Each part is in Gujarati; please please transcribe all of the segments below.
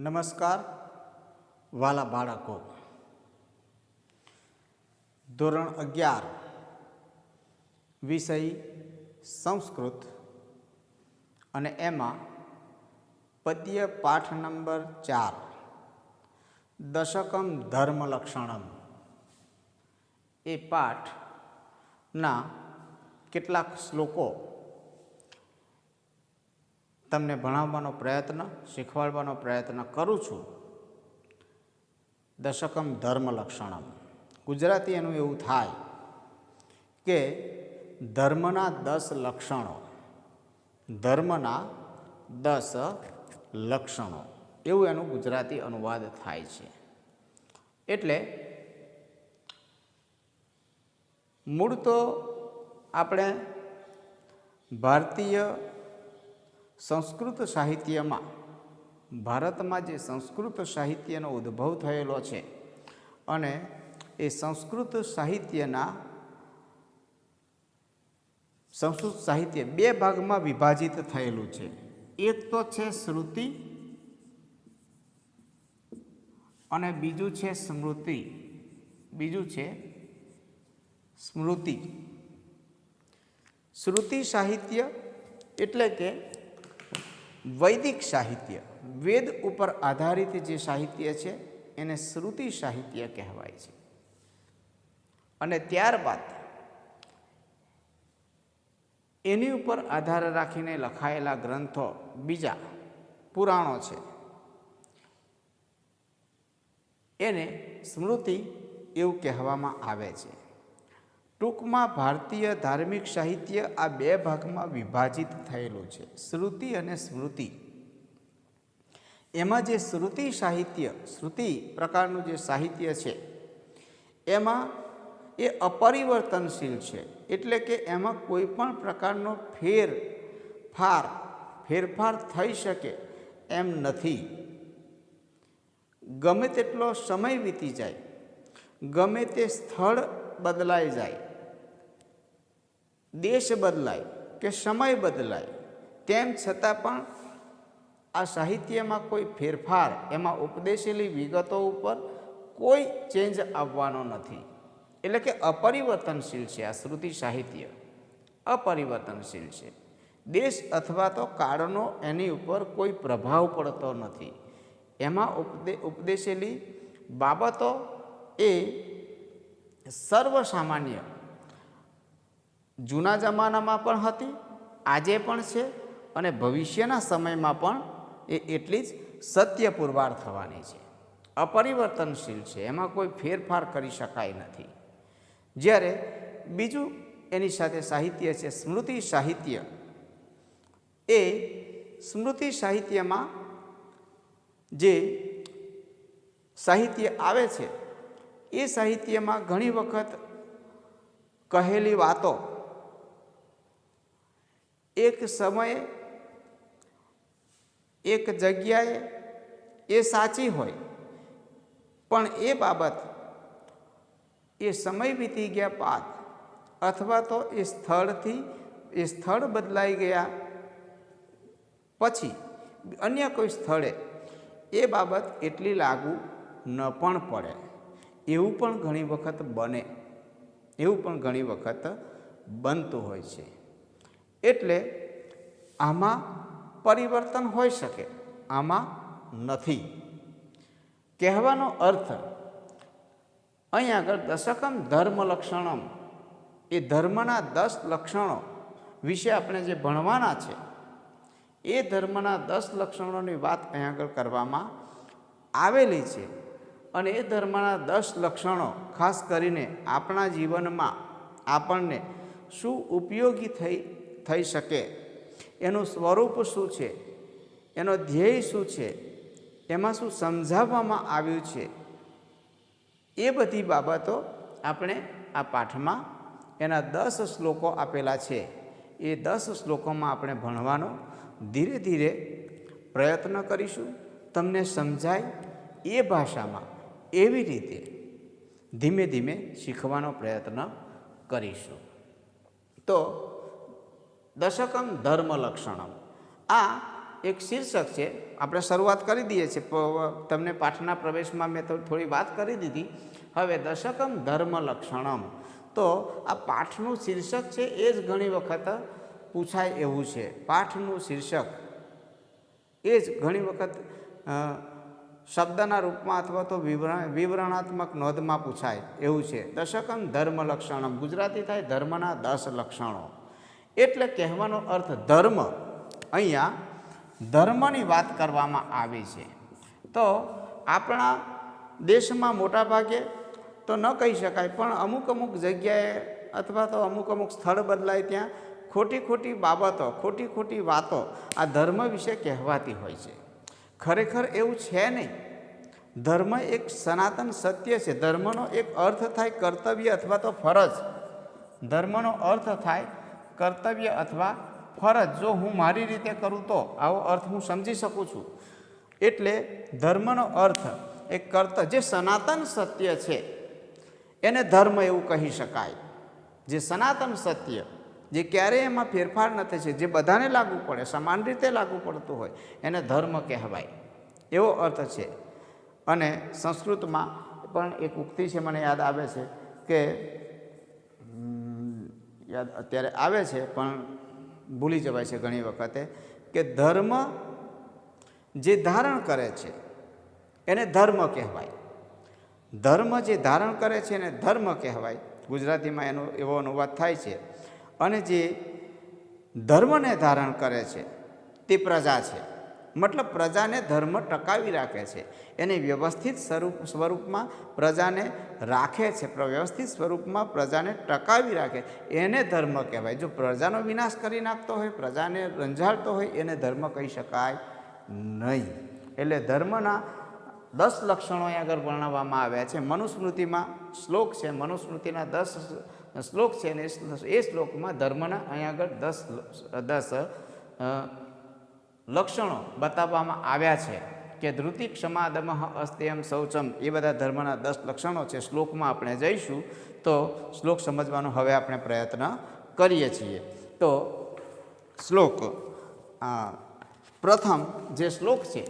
નમસ્કાર વાલા બાળકો, ધોરણ 11 વિષય સંસ્કૃત અને એમાં પદ્ય પાઠ નંબર 4 દશકમ ધર્મલક્ષણમ એ પાઠના કેટલાક શ્લોકો તમને ભણાવવાનો પ્રયત્ન, શીખવાડવાનો પ્રયત્ન કરું છું. દશકમ ધર્મલક્ષણમ ગુજરાતી એનું એવું થાય કે ધર્મના 10 લક્ષણો, ધર્મના 10 લક્ષણો એવું એનું ગુજરાતી અનુવાદ થાય છે. એટલે મૂળ તો આપણે ભારતીય સંસ્કૃત સાહિત્યમાં, ભારતમાં જે સંસ્કૃત સાહિત્યનો ઉદ્ભવ થયેલો છે અને એ સંસ્કૃત સાહિત્ય બે ભાગમાં વિભાજિત થયેલું છે. એક તો છે શ્રુતિ અને બીજું છે સ્મૃતિ. શ્રુતિ સાહિત્ય એટલે કે વૈદિક સાહિત્ય, વેદ ઉપર આધારિત જે સાહિત્ય છે એને શ્રુતિ સાહિત્ય કહેવાય છે. અને ત્યારબાદ એની ઉપર આધાર રાખીને લખાયેલા ગ્રંથો, બીજા પુરાણો છે, એને સ્મૃતિ એવું કહેવામાં આવે છે. ટૂંકમાં ભારતીય ધાર્મિક સાહિત્ય આ બે ભાગમાં વિભાજિત થયેલું છે, શ્રુતિ અને સ્મૃતિ. એમાં જે શ્રુતિ સાહિત્ય, શ્રુતિ પ્રકારનું જે સાહિત્ય છે એમાં એ અપરિવર્તનશીલ છે. એટલે કે એમાં કોઈ પણ પ્રકારનો ફેરફાર થઈ શકે એમ નથી. ગમે તેટલો સમય વીતી જાય, ગમે તે સ્થળ બદલાઈ જાય, દેશ બદલાય કે સમય બદલાય, તેમ છતાં પણ આ સાહિત્યમાં કોઈ ફેરફાર, એમાં ઉપદેશેલી વિગતો ઉપર કોઈ ચેન્જ આવવાનો નથી. એટલે કે અપરિવર્તનશીલ છે. આ શ્રુતિ સાહિત્ય અપરિવર્તનશીલ છે. દેશ અથવા તો કાળનો એની ઉપર કોઈ પ્રભાવ પડતો નથી. એમાં ઉપદેશેલી બાબતો એ સર્વસામાન્ય જૂના જમાનામાં પણ હતી, આજે પણ છે અને ભવિષ્યના સમયમાં પણ એ એટલી જ સત્ય પુરવાર થવાની છે. અપરિવર્તનશીલ છે, એમાં કોઈ ફેરફાર કરી શકાય નથી. જ્યારે બીજું એની સાથે સાહિત્ય છે સ્મૃતિ સાહિત્ય. એ સ્મૃતિ સાહિત્યમાં જે સાહિત્ય આવે છે એ સાહિત્યમાં ઘણી વખત કહેલી વાતો એક સમયે, એક જગ્યાએ એ સાચી હોય, પણ એ બાબત એ સમય વીતી ગયા બાદ અથવા તો એ સ્થળ બદલાઈ ગયા પછી અન્ય કોઈ સ્થળે એ બાબત એટલી લાગુ ન પણ પડે. એવું પણ ઘણી વખત બનતું હોય છે. એટલે આમાં પરિવર્તન હોઈ શકે, આમાં નથી. કહેવાનો અર્થ અહીં આગળ દશકમ ધર્મલક્ષણમ, એ ધર્મના 10 લક્ષણો વિશે આપણે જે ભણવાના છે એ ધર્મના 10 લક્ષણોની વાત અહીં આગળ કરવામાં આવેલી છે. અને એ ધર્મના 10 લક્ષણો ખાસ કરીને આપણા જીવનમાં આપણને શું ઉપયોગી થઈ શકે, એનું સ્વરૂપ શું છે, એનો ધ્યેય શું છે, એમાં શું સમજાવવામાં આવ્યું છે, એ બધી બાબતો આપણે આ પાઠમાં એના 10 શ્લોકો આપેલા છે એ 10 શ્લોકોમાં આપણે ભણવાનો ધીરે ધીરે પ્રયત્ન કરીશું. તમને સમજાય એ ભાષામાં એવી રીતે ધીમે ધીમે શીખવાનો પ્રયત્ન કરીશું. તો દશકમ ધર્મલક્ષણમ, આ એક શીર્ષક છે. આપણે શરૂઆત કરી દઈએ છીએ. તમને પાઠના પ્રવેશમાં મેં થોડી વાત કરી દીધી. હવે દશકમ ધર્મ લક્ષણમ, તો આ પાઠનું શીર્ષક છે એ જ ઘણી વખત પૂછાય એવું છે. પાઠનું શીર્ષક એ જ ઘણી વખત શબ્દના રૂપમાં અથવા તો વિવરણાત્મક નોંધમાં પૂછાય એવું છે. દશકમ ધર્મ લક્ષણમ, ગુજરાતી થાય ધર્મના 10 લક્ષણો. એટલે કહેવાનો અર્થ ધર્મ, અહીંયા ધર્મની વાત કરવામાં આવી છે. તો આપણા દેશમાં મોટા ભાગે તો ન કહી શકાય, પણ અમુક અમુક જગ્યાએ અથવા તો અમુક અમુક સ્થળ બદલાય ત્યાં ખોટી બાબતો, ખોટી વાતો આ ધર્મ વિશે કહેવાતી હોય છે. ખરેખર એવું છે નહીં. ધર્મ એક સનાતન સત્ય છે. ધર્મનો એક અર્થ થાય કર્તવ્ય અથવા તો ફરજ. ધર્મનો અર્થ થાય કર્તવ્ય અથવા ફરજ. જો હું મારી રીતે કરું તો આવો અર્થ હું સમજી શકું છું. એટલે ધર્મનો અર્થ એક કર્તવ્ય, જે સનાતન સત્ય છે એને ધર્મ એવું કહી શકાય. જે સનાતન સત્ય, જે ક્યારેય એમાં ફેરફાર નથી છે, જે બધાને લાગુ પડે, સમાન રીતે લાગુ પડતું હોય, એને ધર્મ કહેવાય, એવો અર્થ છે. અને સંસ્કૃતમાં પણ એક ઉક્તિ છે, મને યાદ આવે છે કે યાદ અત્યારે આવે છે પણ ભૂલી જવાય છે ઘણી વખતે, કે ધર્મ જે ધારણ કરે છે એને ધર્મ કહેવાય. ધર્મ જે ધારણ કરે છે એને ધર્મ કહેવાય. ગુજરાતીમાં એનો એવો અનુવાદ થાય છે. અને જે ધર્મને ધારણ કરે છે તે પ્રજા છે. મતલબ પ્રજાને ધર્મ ટકાવી રાખે છે, એને વ્યવસ્થિત સ્વરૂપમાં પ્રજાને રાખે છે, વ્યવસ્થિત સ્વરૂપમાં પ્રજાને ટકાવી રાખે, એને ધર્મ કહેવાય. જો પ્રજાનો વિનાશ કરી નાખતો હોય, પ્રજાને રંજાડતો હોય, એને ધર્મ કહી શકાય નહીં. એટલે ધર્મના 10 લક્ષણો અહીં આગળ વર્ણવવામાં આવ્યા છે. મનુસ્મૃતિમાં શ્લોક છે, મનુસ્મૃતિના 10 શ્લોક છે, અને એ શ્લોકમાં ધર્મના અહીં આગળ 10 લક્ષણો બતાવવામાં આવ્યા છે કે ધૃતિ, ક્ષમા, દમઃ, અસ્તેયમ, શૌચમ, એ બધા ધર્મના 10 લક્ષણો છે. શ્લોકમાં આપણે જઈશું તો શ્લોક સમજવાનો હવે આપણે પ્રયત્ન કરીએ છીએ. તો શ્લોક પ્રથમ જે શ્લોક છે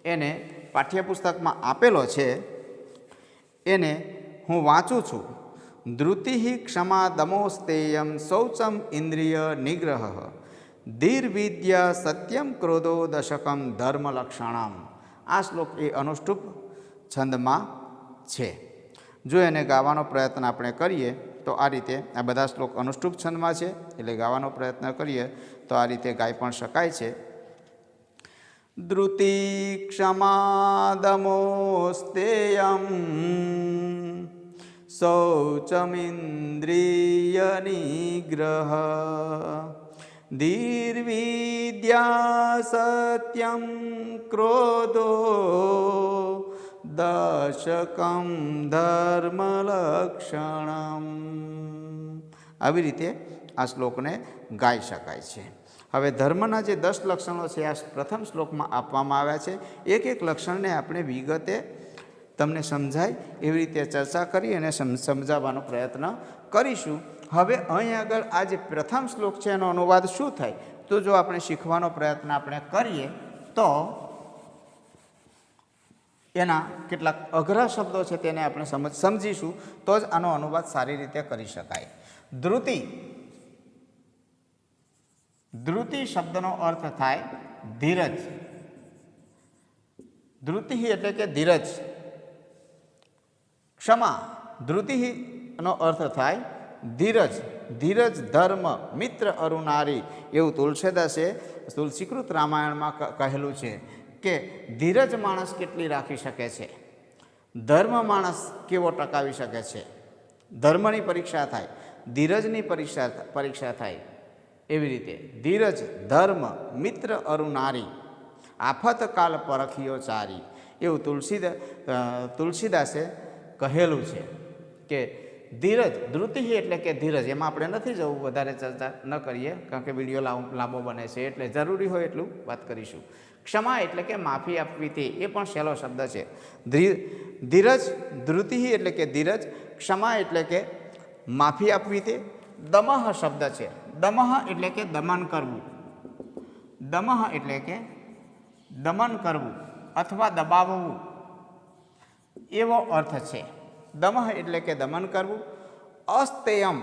એને પાઠ્યપુસ્તકમાં આપેલો છે, એને હું વાંચું છું. ધૃતિ, ક્ષમા, દમોસ્તેયમ, શૌચમ, ઇન્દ્રિય નિગ્રહ, ધીર્વિદ્યા, સત્યમ, ક્રોધો, દશકમ ધર્મલક્ષણમ. આ શ્લોક એ અનુષ્ટુપ છંદમાં છે. જો એને ગાવાનો પ્રયત્ન આપણે કરીએ તો આ રીતે, આ બધા શ્લોક અનુષ્ટુપ છંદમાં છે, એટલે ગાવાનો પ્રયત્ન કરીએ તો આ રીતે ગાઈ પણ શકાય છે. ધૃતિ, ક્ષમા, દમોસ્તેયમ, શૌચમિન્દ્રિય નિગ્રહ, ધીર્વિદ્યા, સત્યમ, ક્રોધો, દશકમ ધર્મલક્ષણમ. આવી રીતે આ શ્લોકને ગાઈ શકાય છે. હવે ધર્મના જે 10 લક્ષણો છે આ પ્રથમ શ્લોકમાં આપવામાં આવ્યા છે. એક એક લક્ષણને આપણે વિગતે તમને સમજાય એવી રીતે ચર્ચા કરી અને સમજાવવાનો પ્રયત્ન કરીશું. હવે અહીં આગળ આ જે પ્રથમ શ્લોક છે એનો અનુવાદ શું થાય, તો જો આપણે શીખવાનો પ્રયત્ન આપણે કરીએ તો એના કેટલાક અઘરા શબ્દો છે તેને આપણે સમજીશું, તો જ આનો અનુવાદ સારી રીતે કરી શકાય. ધૃતિ, ધૃતિ શબ્દનો અર્થ થાય ધીરજ. ધૃતિ એટલે કે ધીરજ. ક્ષમા, ધૃતિનો અર્થ થાય ધીરજ. ધીરજ ધર્મ મિત્ર અરુનારી, એવું તુલસીદાસે તુલસીકૃત રામાયણમાં કહેલું છે કે ધીરજ માણસ કેટલી રાખી શકે છે, ધર્મ માણસ કેવો ટકાવી શકે છે. ધર્મની પરીક્ષા થાય, ધીરજની પરીક્ષા થાય. એવી રીતે ધીરજ ધર્મ મિત્ર અરુનારી, આફત કાલ પરખિયો ચારી, એવું તુલસીદાસે કહેલું છે કે ધીરજ, ધૃતિ એટલે કે ધીરજ. એમાં આપણે નથી જવું, વધારે ચર્ચા ન કરીએ કારણ કે વિડીયો લાંબો બને છે, એટલે જરૂરી હોય એટલું વાત કરીશું. ક્ષમા એટલે કે માફી આપવી, તે એ પણ સહેલો શબ્દ છે. ધીરજ, ધૃતિ એટલે કે ધીરજ, ક્ષમા એટલે કે માફી આપવી, તે દમઃ શબ્દ છે. દમઃ એટલે કે દમન કરવું. દમઃ એટલે કે દમન કરવું અથવા દબાવવું એવો અર્થ છે. દમઃ એટલે કે દમન કરવું. અસ્તેયમ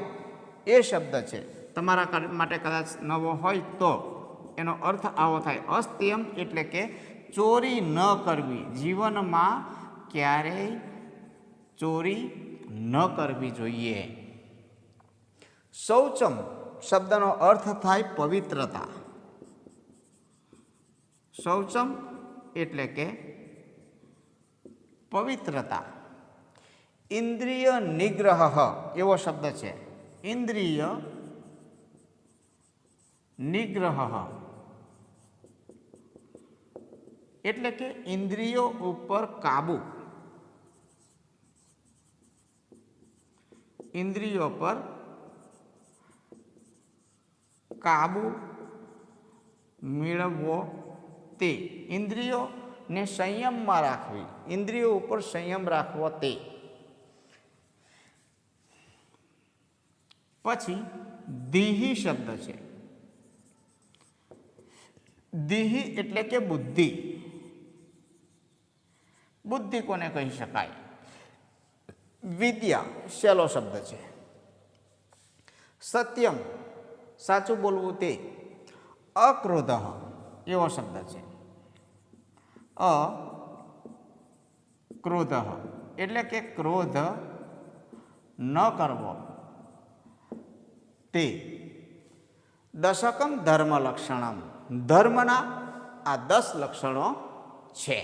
એ શબ્દ છે, તમારા માટે કદાચ નવો હોય તો એનો અર્થ આવો થાય. અસ્તેયમ એટલે કે ચોરી ન કરવી, જીવનમાં ક્યારેય ચોરી ન કરવી જોઈએ. શૌચમ શબ્દનો અર્થ થાય પવિત્રતા. શૌચમ એટલે કે પવિત્રતા. ઇન્દ્રિય નિગ્રહ એવો શબ્દ છે. ઇન્દ્રિય નિગ્રહ એટલે કે ઇન્દ્રિયો ઉપર કાબુ. ઇન્દ્રિયો પર કાબુ મેળવવો તે. ઇન્દ્રિયોને સંયમમાં રાખવી, ઇન્દ્રિયો ઉપર સંયમ રાખવો તે. પછી દીહિ શબ્દ છે. દીહિ એટલે કે બુદ્ધિ. બુદ્ધિ કોને કહી શકાય? વિદ્યા સહેલો શબ્દ છે. સત્યમ સાચું બોલવું તે. અક્રોધ એવો શબ્દ છે. અક્રોધ એટલે કે ક્રોધ ન કરવો તે. દશકમ ધર્મ લક્ષણમ ધર્મના આ 10 લક્ષણો છે.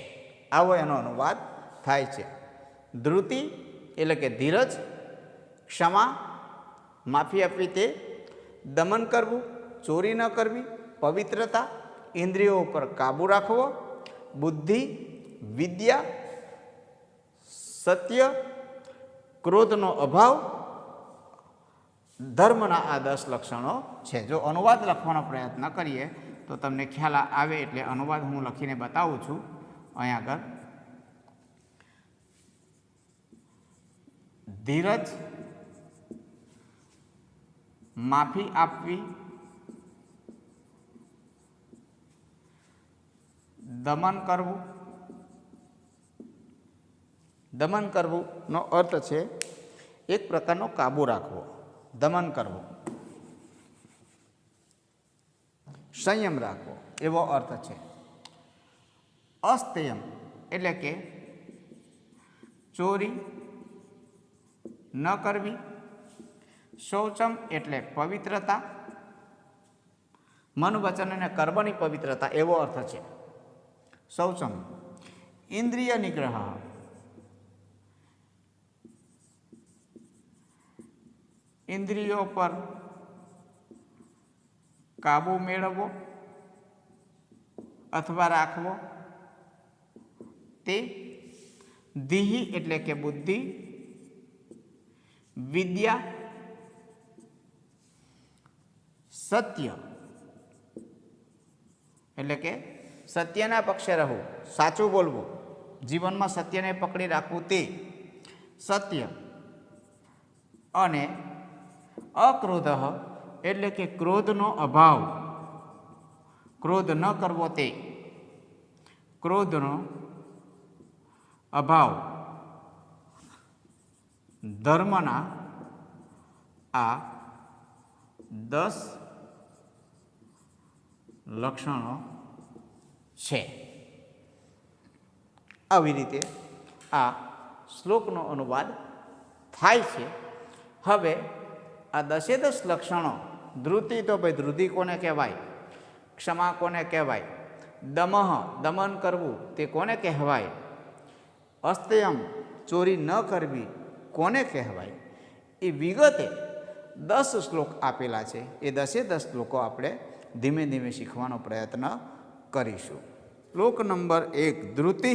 આવો એનો અનુવાદ થાય છે. ધૃતિ એટલે કે ધીરજ, ક્ષમા માફી આપવી તે, દમન કરવું ચોરી ન કરવી, પવિત્રતા ઇન્દ્રિયો ઉપર કાબૂ રાખવો, બુદ્ધિ, વિદ્યા, સત્ય, ક્રોધનો અભાવ, ધર્મના આ 10 લક્ષણો છે. જો અનુવાદ લખવાનો પ્રયત્ન કરીએ તો તમને ખ્યાલ આવે, એટલે અનુવાદ હું લખીને બતાવું છું અહીં આગળ. ધીરજ, માફી આપવી, દમન કરવું. દમન કરવુંનો અર્થ છે એક પ્રકારનો કાબુ રાખવો, દમન કરવું, સંયમ રાખવો એવો અર્થ છે. અસ્તેયમ એટલે કે ચોરી ન કરવી. શૌચમ એટલે પવિત્રતા, મન વચન અને કર્મની પવિત્રતા એવો અર્થ છે શૌચમ. ઇન્દ્રિય નિગ્રહ ઇન્દ્રિયો પર કાબુ મેળવવો અથવા રાખવો તે. દીહિ એટલે કે બુદ્ધિ, વિદ્યા, સત્ય એટલે કે સત્યના પક્ષે રહેવું, સાચું બોલવું, જીવનમાં સત્યને પકડી રાખવું તે સત્ય. અને અક્રોધ એટલે કે ક્રોધનો અભાવ, ક્રોધ ન કરવો તે, ક્રોધનો અભાવ. ધર્મના આ 10 લક્ષણો છે. આવી રીતે આ શ્લોકનો અનુવાદ થાય છે. હવે આ 10 લક્ષણો, ધૃતિ તો ભાઈ ધૃતિ કોને કહેવાય, ક્ષમા કોને કહેવાય, દમઃ દમન કરવું તે કોને કહેવાય, અસ્તેયમ ચોરી ન કરવી કોને કહેવાય, એ વિગતે 10 શ્લોક આપેલા છે. એ 10 શ્લોકો આપણે ધીમે ધીમે શીખવાનો પ્રયત્ન કરીશું. શ્લોક નંબર 1 ધૃતિ.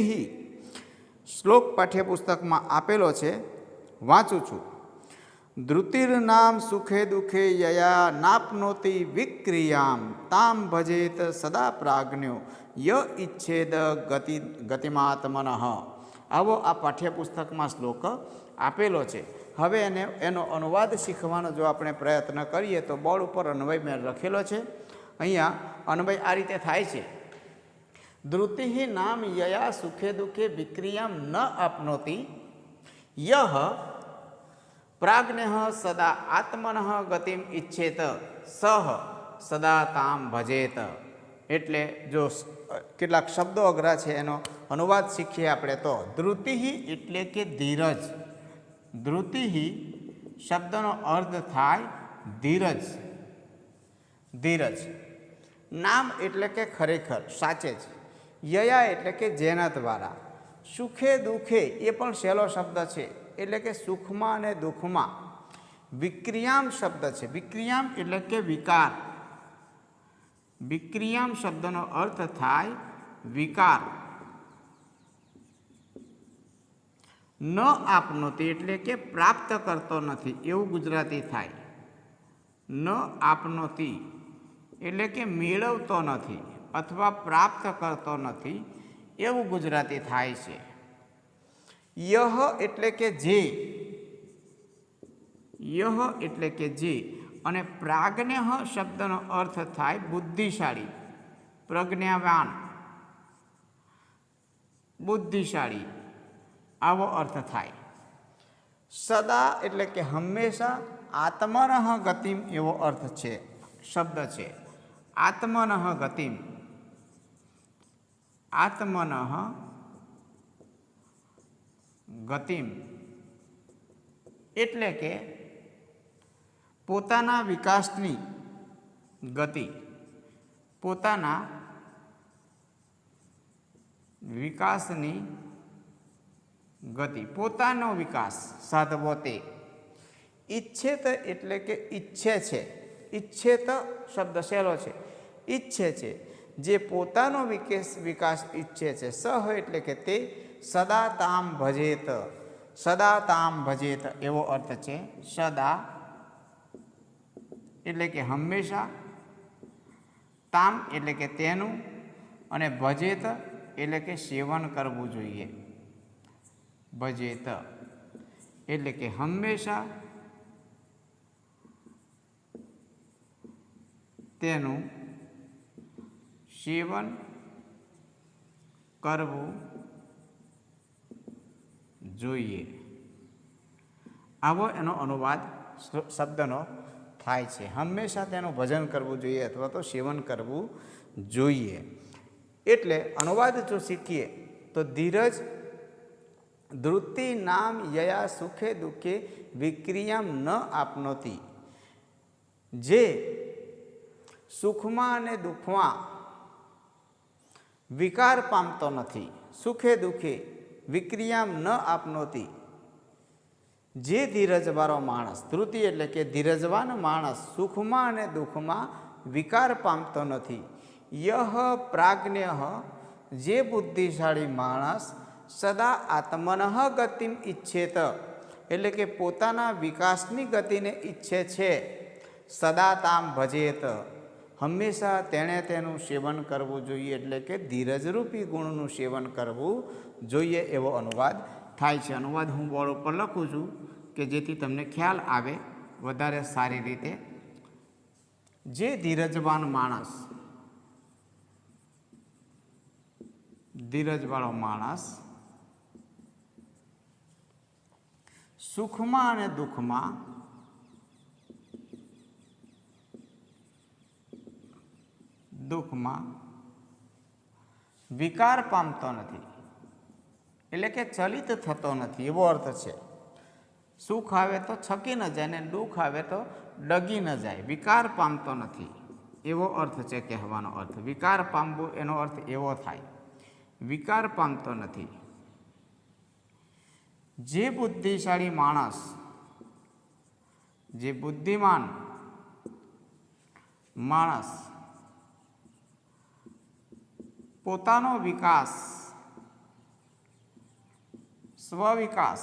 શ્લોક પાઠ્યપુસ્તકમાં આપેલો છે, વાંચું છું. ધૃતિર્નામ સુખે દુઃખે યયા નાપ્નોતિ વિક્રિયામ તામ ભજેત સદા પ્રાજ્ઞો ય ઇચ્છેદ ગતિમાત્મનઃ. આવો આ પાઠ્યપુસ્તકમાં શ્લોક આપેલો છે. હવે એનો અનુવાદ શીખવાનો જો આપણે પ્રયત્ન કરીએ તો બોર્ડ ઉપર અન્વય મેં લખેલો છે. અહીંયા અન્વય આ રીતે થાય છે. धृति नाम यया सुखे दुखे विक्रियां न आपनोति यह प्राज्ञः सदा आत्मनः गतिम इच्छेत सह सदा ताम भजेत। એટલે જો કેટલાક શબ્દો અઘરા છે એનો અનુવાદ શીખીએ આપણે તો ધૃતિ એટલે કે ધીરજ. ધૃતિ શબ્દનો અર્થ થાય ધીરજ. ધીરજ નામ એટલે કે ખરેખર સાચે જ. યયા એટલે કે જેના દ્વારા. સુખે દુઃખે એ પણ સહેલો શબ્દ છે એટલે કે સુખમાં અને દુઃખમાં. વિક્રિયામ શબ્દ છે. વિક્રિયામ એટલે કે વિકાર. વિક્રિયામ શબ્દનો અર્થ થાય વિકાર. ન આપનોતી એટલે કે પ્રાપ્ત કરતો નથી એવું ગુજરાતી થાય. ન આપનોતી એટલે કે મેળવતો નથી અથવા પ્રાપ્ત કરતો નથી એવું ગુજરાતી થાય છે. યહ એટલે કે જે. યહ એટલે કે જે. અને પ્રાજ્ઞ શબ્દનો અર્થ થાય બુદ્ધિશાળી, પ્રજ્ઞાવાન, બુદ્ધિશાળી આવો અર્થ થાય. સદા એટલે કે હંમેશા. આત્મનઃ ગતિમ એવો અર્થ છે શબ્દ છે. આત્મનઃ ગતિમ. આત્મનઃ ગતિમ એટલે કે પોતાના વિકાસની ગતિ. પોતાના વિકાસની ગતિ. પોતાનો વિકાસ સાધવો તે. ઈચ્છેત એટલે કે ઈચ્છે છે. ઈચ્છેત શબ્દ સહેલો છે. ઈચ્છે છે જે પોતાનો વિકાસ ઈચ્છે છે. સહ એટલે કે તે. સદા તામ ભજેત. સદા તામ ભજેત એવો અર્થ છે. સદા એટલે કે હંમેશા. તામ એટલે કે તેનું. અને ભજેત એટલે કે સેવન કરવું જોઈએ. ભજેત એટલે કે હંમેશા તેનું સેવન કરવું જોઈએ. આવો એનો અનુવાદ શબ્દનો થાય છે. હંમેશા તેનું ભજન કરવું જોઈએ અથવા તો સેવન કરવું જોઈએ. એટલે અનુવાદ જો શીખીએ તો ધીરજ ધૃતિ નામ યયા સુખે દુઃખે વિક્રિયામ ન આપનોતી. જે સુખમાં અને દુઃખમાં વિકાર પામતો નથી. સુખે દુઃખે વિક્રિયામ ન આપનોતી. જે ધીરજવાળો માણસ. ધૃતિ એટલે કે ધીરજવાન માણસ સુખમાં અને દુઃખમાં વિકાર પામતો નથી. યહ પ્રાજ્ઞ જે બુદ્ધિશાળી માણસ સદા આત્મનઃ ગતિમ ઈચ્છેત એટલે કે પોતાના વિકાસની ગતિને ઈચ્છે છે. સદા તામ ભજેત હંમેશા તેણે તેનું સેવન કરવું જોઈએ એટલે કે ધીરજરૂપી ગુણનું સેવન કરવું જોઈએ એવો અનુવાદ થાય છે. અનુવાદ હું બોર્ડ ઉપર લખું છું કે જેથી તમને ખ્યાલ આવે વધારે સારી રીતે. જે ધીરજવાન માણસ. ધીરજવાળો માણસ સુખમાં અને દુઃખમાં વિકાર પામતો નથી એટલે કે ચલિત થતો નથી એવો અર્થ છે. સુખ આવે તો છકી ન જાય ને દુઃખ આવે તો ડગી ન જાય. વિકાર પામતો નથી એવો અર્થ છે કહેવાનો અર્થ. વિકાર પામવું એનો અર્થ એવો થાય. વિકાર પામતો નથી. જે બુદ્ધિશાળી માણસ. જે બુદ્ધિમાન માણસ પોતાનો વિકાસ સ્વવિકાસ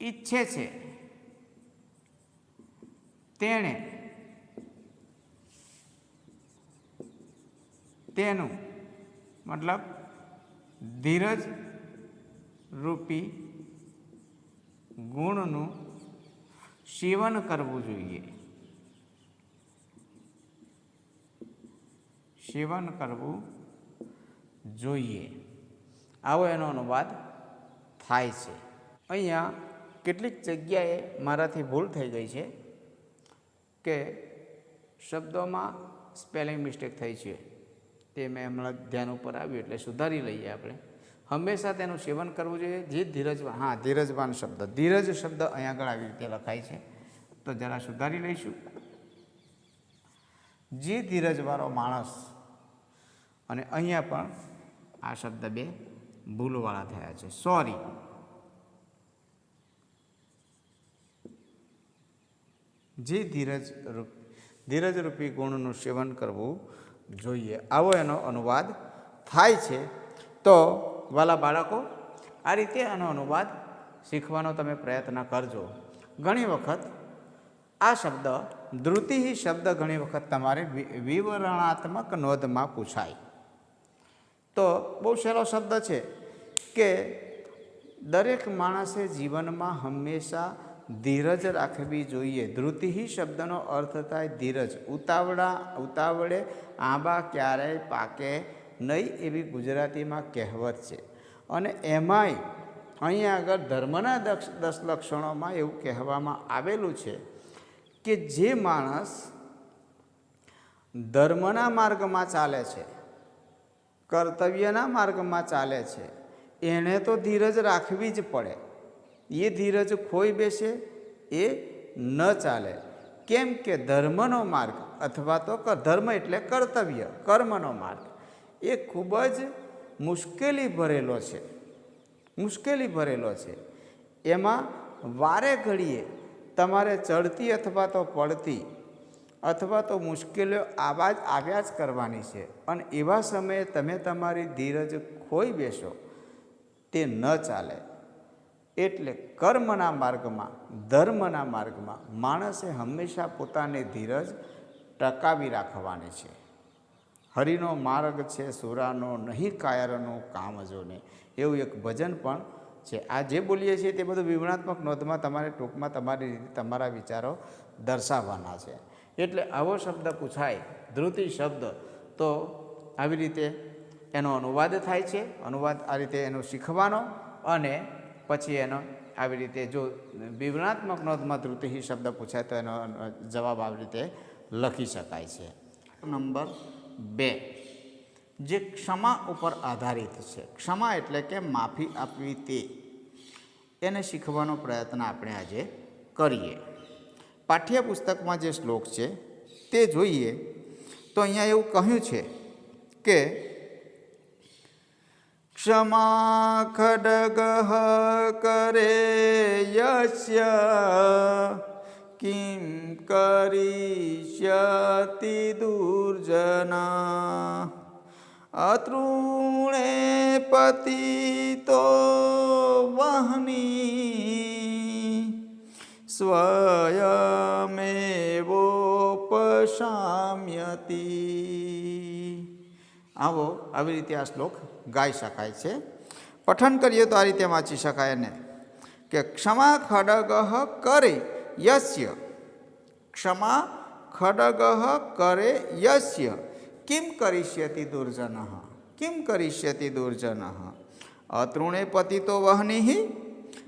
ઈચ્છે છે તેણે તેનું મતલબ ધીરજ રૂપી ગુણનું સેવન કરવું જોઈએ. સેવન કરવું જોઈએ, આવો એનો અનુવાદ થાય છે. અહીંયા કેટલીક જગ્યાએ મારાથી ભૂલ થઈ ગઈ છે કે શબ્દોમાં સ્પેલિંગ મિસ્ટેક થઈ છે, તે મેં હમણાં ધ્યાન ઉપર આવ્યું એટલે સુધારી લઈએ. આપણે હંમેશા તેનું સેવન કરવું જોઈએ. જે ધીરજવાન, હા ધીરજવાન શબ્દ, ધીરજ શબ્દ અહીંયા આગળ આવી રીતે લખાય છે, તો જરા સુધારી લઈશું. જે ધીરજવાળો માણસ, અને અહીંયા પણ આ શબ્દ બે ભૂલવાળા થયા છે, સોરી. જે ધીરજરૂપી ગુણનું સેવન કરવું જોઈએ, આવો એનો અનુવાદ થાય છે. તો વાલા બાળકો, આ રીતે આનો અનુવાદ શીખવાનો તમે પ્રયત્ન કરજો. ઘણી વખત આ શબ્દ ધ્રુતિ શબ્દ ઘણી વખત તમારે વિવરણાત્મક નોંધમાં પૂછાય. તો બહુ સહેલો શબ્દ છે કે દરેક માણસે જીવનમાં હંમેશા ધીરજ રાખવી જોઈએ. ધ્રુતિ શબ્દનો અર્થ થાય ધીરજ. ઉતાવળે આંબા ક્યારેય પાકે નહીં, એવી ગુજરાતીમાં કહેવત છે. અને એમાંય અહીંયા આગળ ધર્મના 10 લક્ષણોમાં એવું કહેવામાં આવેલું છે કે જે માણસ ધર્મના માર્ગમાં ચાલે છે, કર્તવ્યના માર્ગમાં ચાલે છે, એણે તો ધીરજ રાખવી જ પડે. એ ધીરજ ખોઈ બેસે એ ન ચાલે. કેમ કે ધર્મનો માર્ગ, અથવા તો ધર્મ એટલે કર્તવ્ય, કર્મનો માર્ગ, એ ખૂબ જ મુશ્કેલી ભરેલો છે. એમાં વારે ઘડીએ તમારે ચડતી અથવા તો પડતી અથવા તો મુશ્કેલીઓ આવ્યા જ કરવાની છે. અને એવા સમયે તમે તમારી ધીરજ ખોઈ બેસો તે ન ચાલે. એટલે કર્મના માર્ગમાં, ધર્મના માર્ગમાં માણસે હંમેશા પોતાની ધીરજ ટકાવી રાખવાની છે. હરિનો માર્ગ છે સુરાનો, નહીં કાયરનું કામ જોને, એવું એક ભજન પણ છે. આ જે બોલીએ છીએ તે બધું વિવરણાત્મક નોંધમાં તમારે ટૂંકમાં તમારી રીતે તમારા વિચારો દર્શાવવાના છે. એટલે આવો શબ્દ પૂછાય, ધ્રુતિ શબ્દ, તો આવી રીતે એનો અનુવાદ થાય છે. અનુવાદ આ રીતે એનો શીખવાનો, અને પછી એનો આવી રીતે જો વિવરણાત્મક નોંધમાં ધ્રુતિ શબ્દ પૂછાય તો એનો જવાબ આવી રીતે લખી શકાય છે. નંબર 2, જે ક્ષમા ઉપર આધારિત છે. ક્ષમા એટલે કે માફી આપવી, તે એને શીખવાનો પ્રયત્ન આપણે આજે કરીએ. પાઠ્યપુસ્તકમાં જે શ્લોક છે તે જોઈએ તો અહીંયા એવું કહ્યું છે કે ક્ષમા ખડગઃ કરે યસ્ય કિમ કરીષ્યતિ દુર્જના અતૃણે પતિતો વહની સ્વયમેવોપશામ્યતિ. આવી રીતે આ શ્લોક ગાઈ શકાય છે. પઠન કરીએ તો આ રીતે વાંચી શકાય એને કે ક્ષમા ખડગઃ કરે યસ્ય, ક્ષમા ખડગઃ કરે યસ્ય કિમ કરીષ્યતિ દુર્જનઃ, કિમ કરીષ્યતિ દુર્જનઃ અતૃણે પતિતો વહનિઃ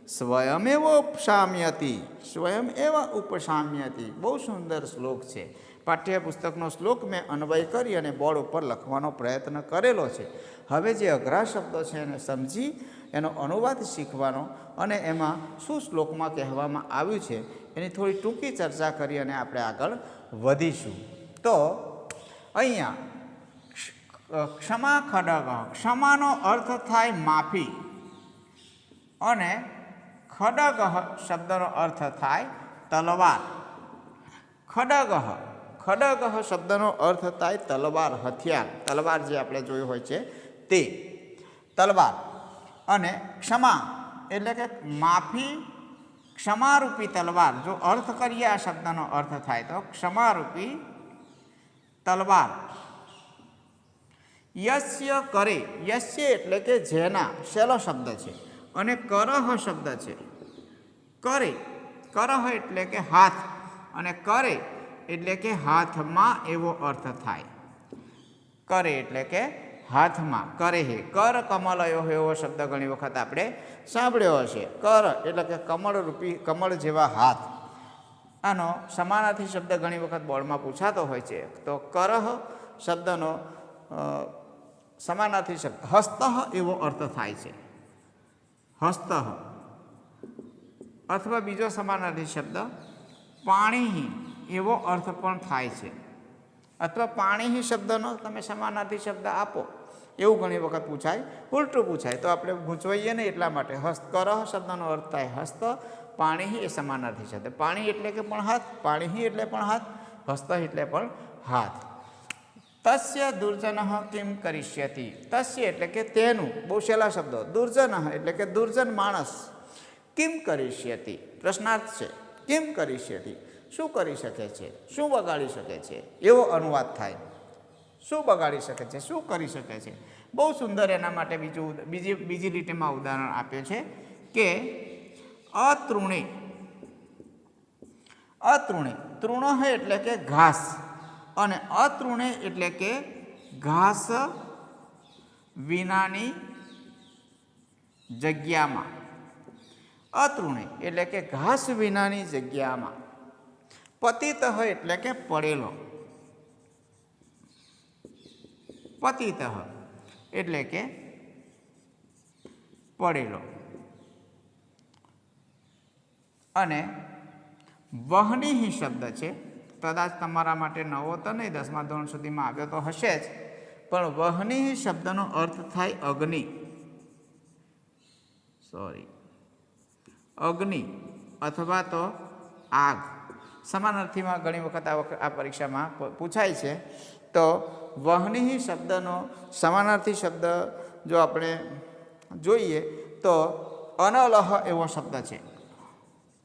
સ્વયમેવ ઉપશામ્યતિ, સ્વયં એવ ઉપશામ્યતિ. બહુ સુંદર શ્લોક છે. પાઠ્યપુસ્તકનો શ્લોક મેં અન્વય કરી અને બોર્ડ ઉપર લખવાનો પ્રયત્ન કરેલો છે. હવે જે અઘરા શબ્દો છે એને સમજી એનો અનુવાદ શીખવાનો, અને એમાં શું શ્લોકમાં કહેવામાં આવ્યું છે એની થોડી ટૂંકી ચર્ચા કરી અને આપણે આગળ વધીશું. તો અહીંયા ક્ષમા ખડગ, ક્ષમાનો અર્થ થાય માફી, અને ખડગ શબ્દનો અર્થ થાય તલવાર. ખડગ શબ્દનો અર્થ થાય તલવાર, હથિયાર. તલવાર જે આપણે જોયું હોય છે તે તલવાર. અને ક્ષમા એટલે કે માફી, ક્ષમારૂપી તલવાર. જો અર્થ કરીએ આ શબ્દનો અર્થ થાય તો ક્ષમારૂપી તલવાર. યસ્ય કરે, યસ્ય એટલે કે જેના, શેલો શબ્દ છે. અને કરહ શબ્દ છે. કરે, કરહ એટલે કે હાથ, અને કરે એટલે કે હાથમાં એવો અર્થ થાય. કરે એટલે કે હાથમાં, કરે હે, કર કમલયો એવો શબ્દ ઘણી વખત આપણે સાંભળ્યો હશે. કર એટલે કે કમળરૂપી, કમળ જેવા હાથ. આનો સમાનાર્થી શબ્દ ઘણી વખત બોર્ડમાં પૂછાતો હોય છે. તો કરહ શબ્દનો સમાનાર્થી શબ્દ હસ્ત એવો અર્થ થાય છે. હસ્ત અથવા બીજો સમાનાર્થી શબ્દ પાણી એવો અર્થ પણ થાય છે. અથવા પાણી શબ્દનો તમે સમાનાર્થી શબ્દ આપો એવું ઘણી વખત પૂછાય, ઉલટું પૂછાય તો આપણે ગૂંચવાઈએ નહીં એટલા માટે. કરહ શબ્દનો અર્થ થાય હસ્ત, પાણી એ સમાનાર્થી શબ્દ. પાણી એટલે કે પણ હાથ, પાણી એટલે પણ હાથ, હસ્ત એટલે પણ હાથ. તસ્ય દુર્જન કિમ કરિષ્યતિ. તસ્ય એટલે કે તેનું, બહુ સહેલા શબ્દો. દુર્જન એટલે કે દુર્જન માણસ. કિમ કરિષ્યતિ પ્રશ્નાર્થ છે. કિમ કરિષ્યતિ શું કરી શકે છે, શું બગાડી શકે છે એવો અનુવાદ થાય. શું બગાડી શકે છે, શું કરી શકે છે. બહુ સુંદર એના માટે બીજી લીટીમાં ઉદાહરણ આપ્યું છે કે અતૃણે. અતૃણે, તૃણ એટલે કે ઘાસ, અને અતૃણે એટલે કે ઘાસ વિનાની જગ્યામાં. અતૃણે એટલે કે ઘાસ વિનાની જગ્યામાં. પતિત એટલે કે પડેલો. પતિત એટલે કે પડેલો. અને વહની શબ્દ છે. કદાચ તમારા માટે નવો તો નહીં, 10મા ધોરણ સુધીમાં આવ્યો તો હશે જ, પણ વહની શબ્દનો અર્થ થાય અગ્નિ. અગ્નિ અથવા તો આગ. સમાનાર્થીમાં ઘણી વખત આ પરીક્ષામાં પૂછાય છે. તો વહની શબ્દનો સમાનાર્થી શબ્દ જો આપણે જોઈએ તો અનલહ એવો શબ્દ છે.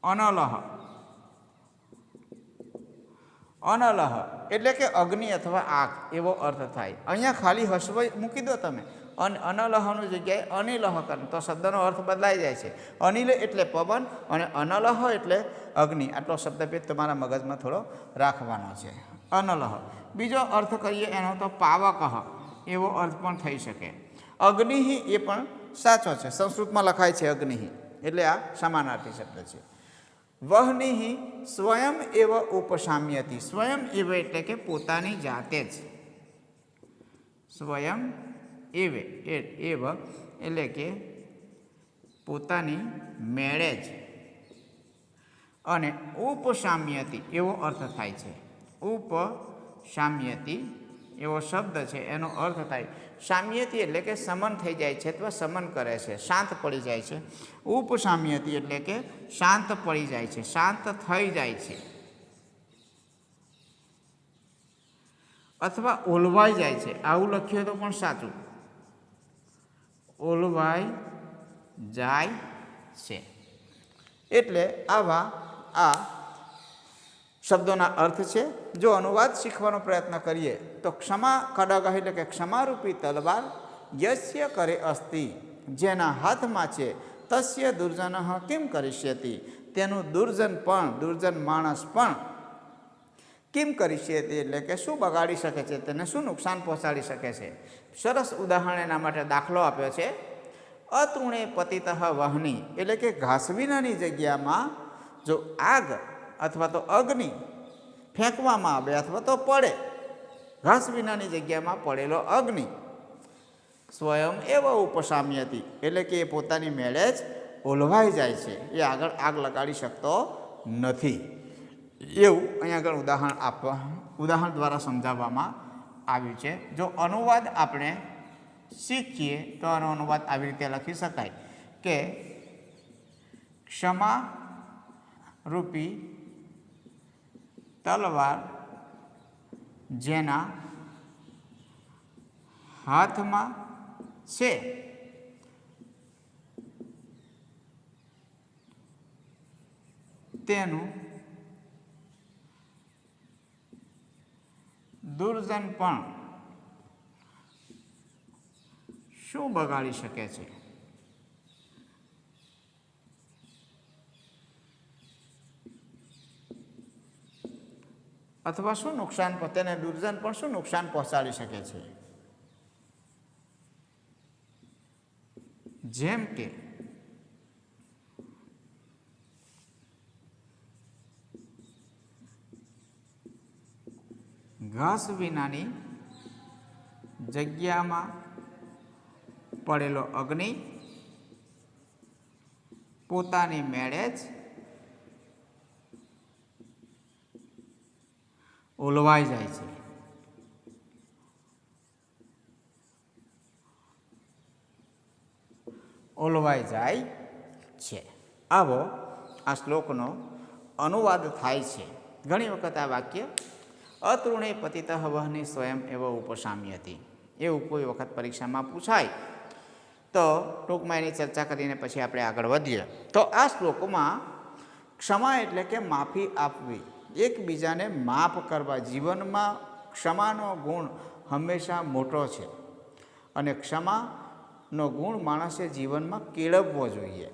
અનલહ, અનલહ એટલે કે અગ્નિ અથવા આગ એવો અર્થ થાય. અહીંયા ખાલી હસવ મૂકી દો તમે, અનલહની જગ્યાએ અનિલહ કરે તો શબ્દનો અર્થ બદલાઈ જાય છે. અનિલ એટલે પવન અને અનલહ એટલે અગ્નિ. આટલો શબ્દભેદ તમારા મગજમાં થોડો રાખવાનો છે. અનલહ. બીજો અર્થ કરીએ એનો તો પાવક એવો અર્થ પણ થઈ શકે. અગ્નિ એ પણ સાચો છે, સંસ્કૃતમાં લખાય છે અગ્નિ, એટલે આ સમાનાર્થી શબ્દ છે. વહની સ્વયં એવ ઉપશામ્યતિ. સ્વયં એવ એટલે કે પોતાની જાતે જ. સ્વયં એવ એટલે કે પોતાની મેળે જ. અને ઉપશામ્યતિ એવો અર્થ થાય છે. ઉપશામ્યતિ એવો શબ્દ છે, એનો અર્થ થાય શામ્યતિ એટલે કે સમન થઈ જાય છે અથવા સમન કરે છે, શાંત પડી જાય છે. ઉપશામ્યતિ એટલે કે શાંત પડી જાય છે, શાંત થઈ જાય છે, અથવા ઓલવાઈ જાય છે. આવું લખ્યું તો પણ સાચું. ઓલવાઈ જાય છે. એટલે આવા આ શબ્દોના અર્થ છે. જો અનુવાદ શીખવાનો પ્રયત્ન કરીએ તો ક્ષમા ખડગ એટલે કે ક્ષમારૂપી તલવાર યસ્ય કરે અસ્તિ, જેના હાથમાં છે, તસ્ય દુર્જન કિમ કરિષ્યતિ, તેનું દુર્જન પણ, દુર્જન માણસ પણ, કિમ કરિષ્યતિ એટલે કે શું બગાડી શકે છે, તેને શું નુકસાન પહોંચાડી શકે છે. સરસ ઉદાહરણ એના માટે દાખલો આપ્યો છે. અતૃણે પતિતઃ વહની એટલે કે ઘાસ વિનાની જગ્યામાં જો આગ અથવા તો અગ્નિ ફેંકવામાં આવે અથવા તો પડે, ઘાસ વિનાની જગ્યામાં પડેલો અગ્નિ. સ્વયં એવ ઉપશામ્યતિ એટલે કે એ પોતાની મેળે જ ઓલવાઈ જાય છે, એ આગળ આગ લગાડી શકતો નથી. એવું અહીંયા આગળ ઉદાહરણ દ્વારા સમજાવવામાં આવ્યું છે. જો અનુવાદ આપણે શીખીએ તો આનો અનુવાદ આવી રીતે લખી શકાય કે ક્ષમા રૂપી તલવાર જેના હાથમાં છે, તેનું દુર્જન પણ શું બગાડી શકે છે. અથવા શું નુકસાન, તેને દુર્જન પણ શું નુકસાન પહોંચાડી શકે છે. જેમ કે ઘાસ વિનાની જગ્યામાં પડેલો અગ્નિ પોતાની મેળે જ ઓલવાઈ જાય છે. ઓલવાઈ જાય છે. આવો આ શ્લોકનો અનુવાદ થાય છે. ઘણી વખત આ વાક્ય અતૃણે પતિતઃ વહની સ્વયં એવ ઉપશામ્યતિ એવું કોઈ વખત પરીક્ષામાં પૂછાય તો ટૂંકમાં એની ચર્ચા કરીને પછી આપણે આગળ વધીએ. તો આ શ્લોકમાં ક્ષમા એટલે કે માફી આપવી, એકબીજાને માફ કરવા. જીવનમાં ક્ષમાનો ગુણ હંમેશા મોટો છે અને ક્ષમાનો ગુણ માણસે જીવનમાં કેળવવો જોઈએ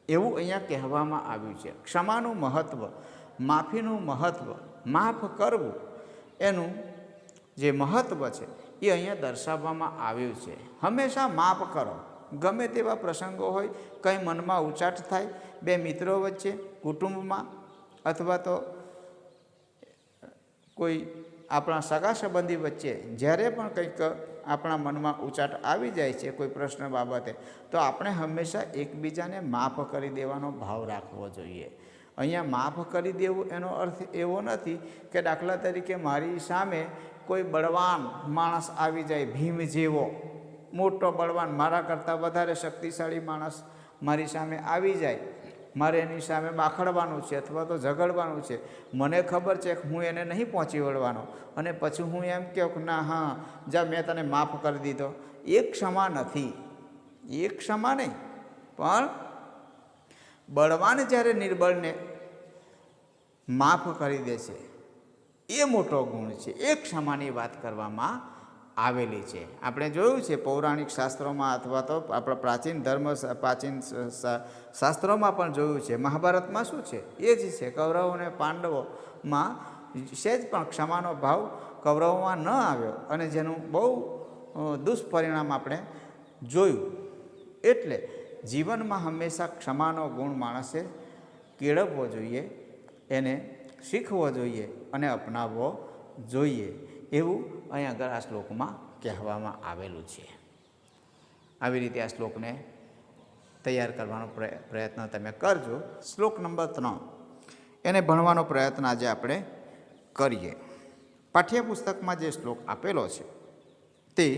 એવું અહીંયા કહેવામાં આવ્યું છે. ક્ષમાનું મહત્ત્વ, માફીનું મહત્ત્વ, માફ કરવું એનું જે મહત્ત્વ છે એ અહીંયા દર્શાવવામાં આવ્યું છે. હંમેશા માફ કરો. ગમે તેવા પ્રસંગો હોય, કંઈ મનમાં ઉચાટ થાય, બે મિત્રો વચ્ચે, કુટુંબમાં, અથવા તો કોઈ આપણા સગા સંબંધી વચ્ચે જ્યારે પણ કંઈક આપણા મનમાં ઉચાટ આવી જાય છે કોઈ પ્રશ્ન બાબતે, તો આપણે હંમેશા એકબીજાને માફ કરી દેવાનો ભાવ રાખવો જોઈએ. અહીંયા માફ કરી દેવું એનો અર્થ એવો નથી કે દાખલા તરીકે મારી સામે કોઈ બળવાન માણસ આવી જાય, ભીમ જેવો મોટો બળવાન, મારા કરતાં વધારે શક્તિશાળી માણસ મારી સામે આવી જાય, મારે એની સામે બાખડવાનું છે અથવા તો ઝઘડવાનું છે, મને ખબર છે કે હું એને નહીં પહોંચી વળવાનો, અને પછી હું એમ કહું કે ના હા જા મેં તને માફ કરી દીધો, એ ક્ષમા નથી. એ ક્ષમા નહીં, પણ બળવાન જ્યારે નિર્બળને માફ કરી દે છે એ મોટો ગુણ છે. એ ક્ષમાની વાત કરવામાં આવેલી છે. આપણે જોયું છે પૌરાણિક શાસ્ત્રોમાં અથવા તો આપણા પ્રાચીન પ્રાચીન શાસ્ત્રોમાં પણ જોયું છે. મહાભારતમાં શું છે એ જ છે. કૌરવો અને પાંડવોમાં સહેજ પણ ક્ષમાનો ભાવ કૌરવોમાં ન આવ્યો અને જેનું બહુ દુષ્પરિણામ આપણે જોયું. એટલે જીવનમાં હંમેશા ક્ષમાનો ગુણ માણસે કેળવવો જોઈએ, એને શીખવો જોઈએ અને અપનાવવો જોઈએ એવું અહીં આગળ આ શ્લોકમાં કહેવામાં આવેલું છે. આવી રીતે આ શ્લોકને તૈયાર કરવાનો પ્રયત્ન તમે કરજો. શ્લોક નંબર 3 એને ભણવાનો પ્રયત્ન આજે આપણે કરીએ. પાઠ્યપુસ્તકમાં જે શ્લોક આપેલો છે તે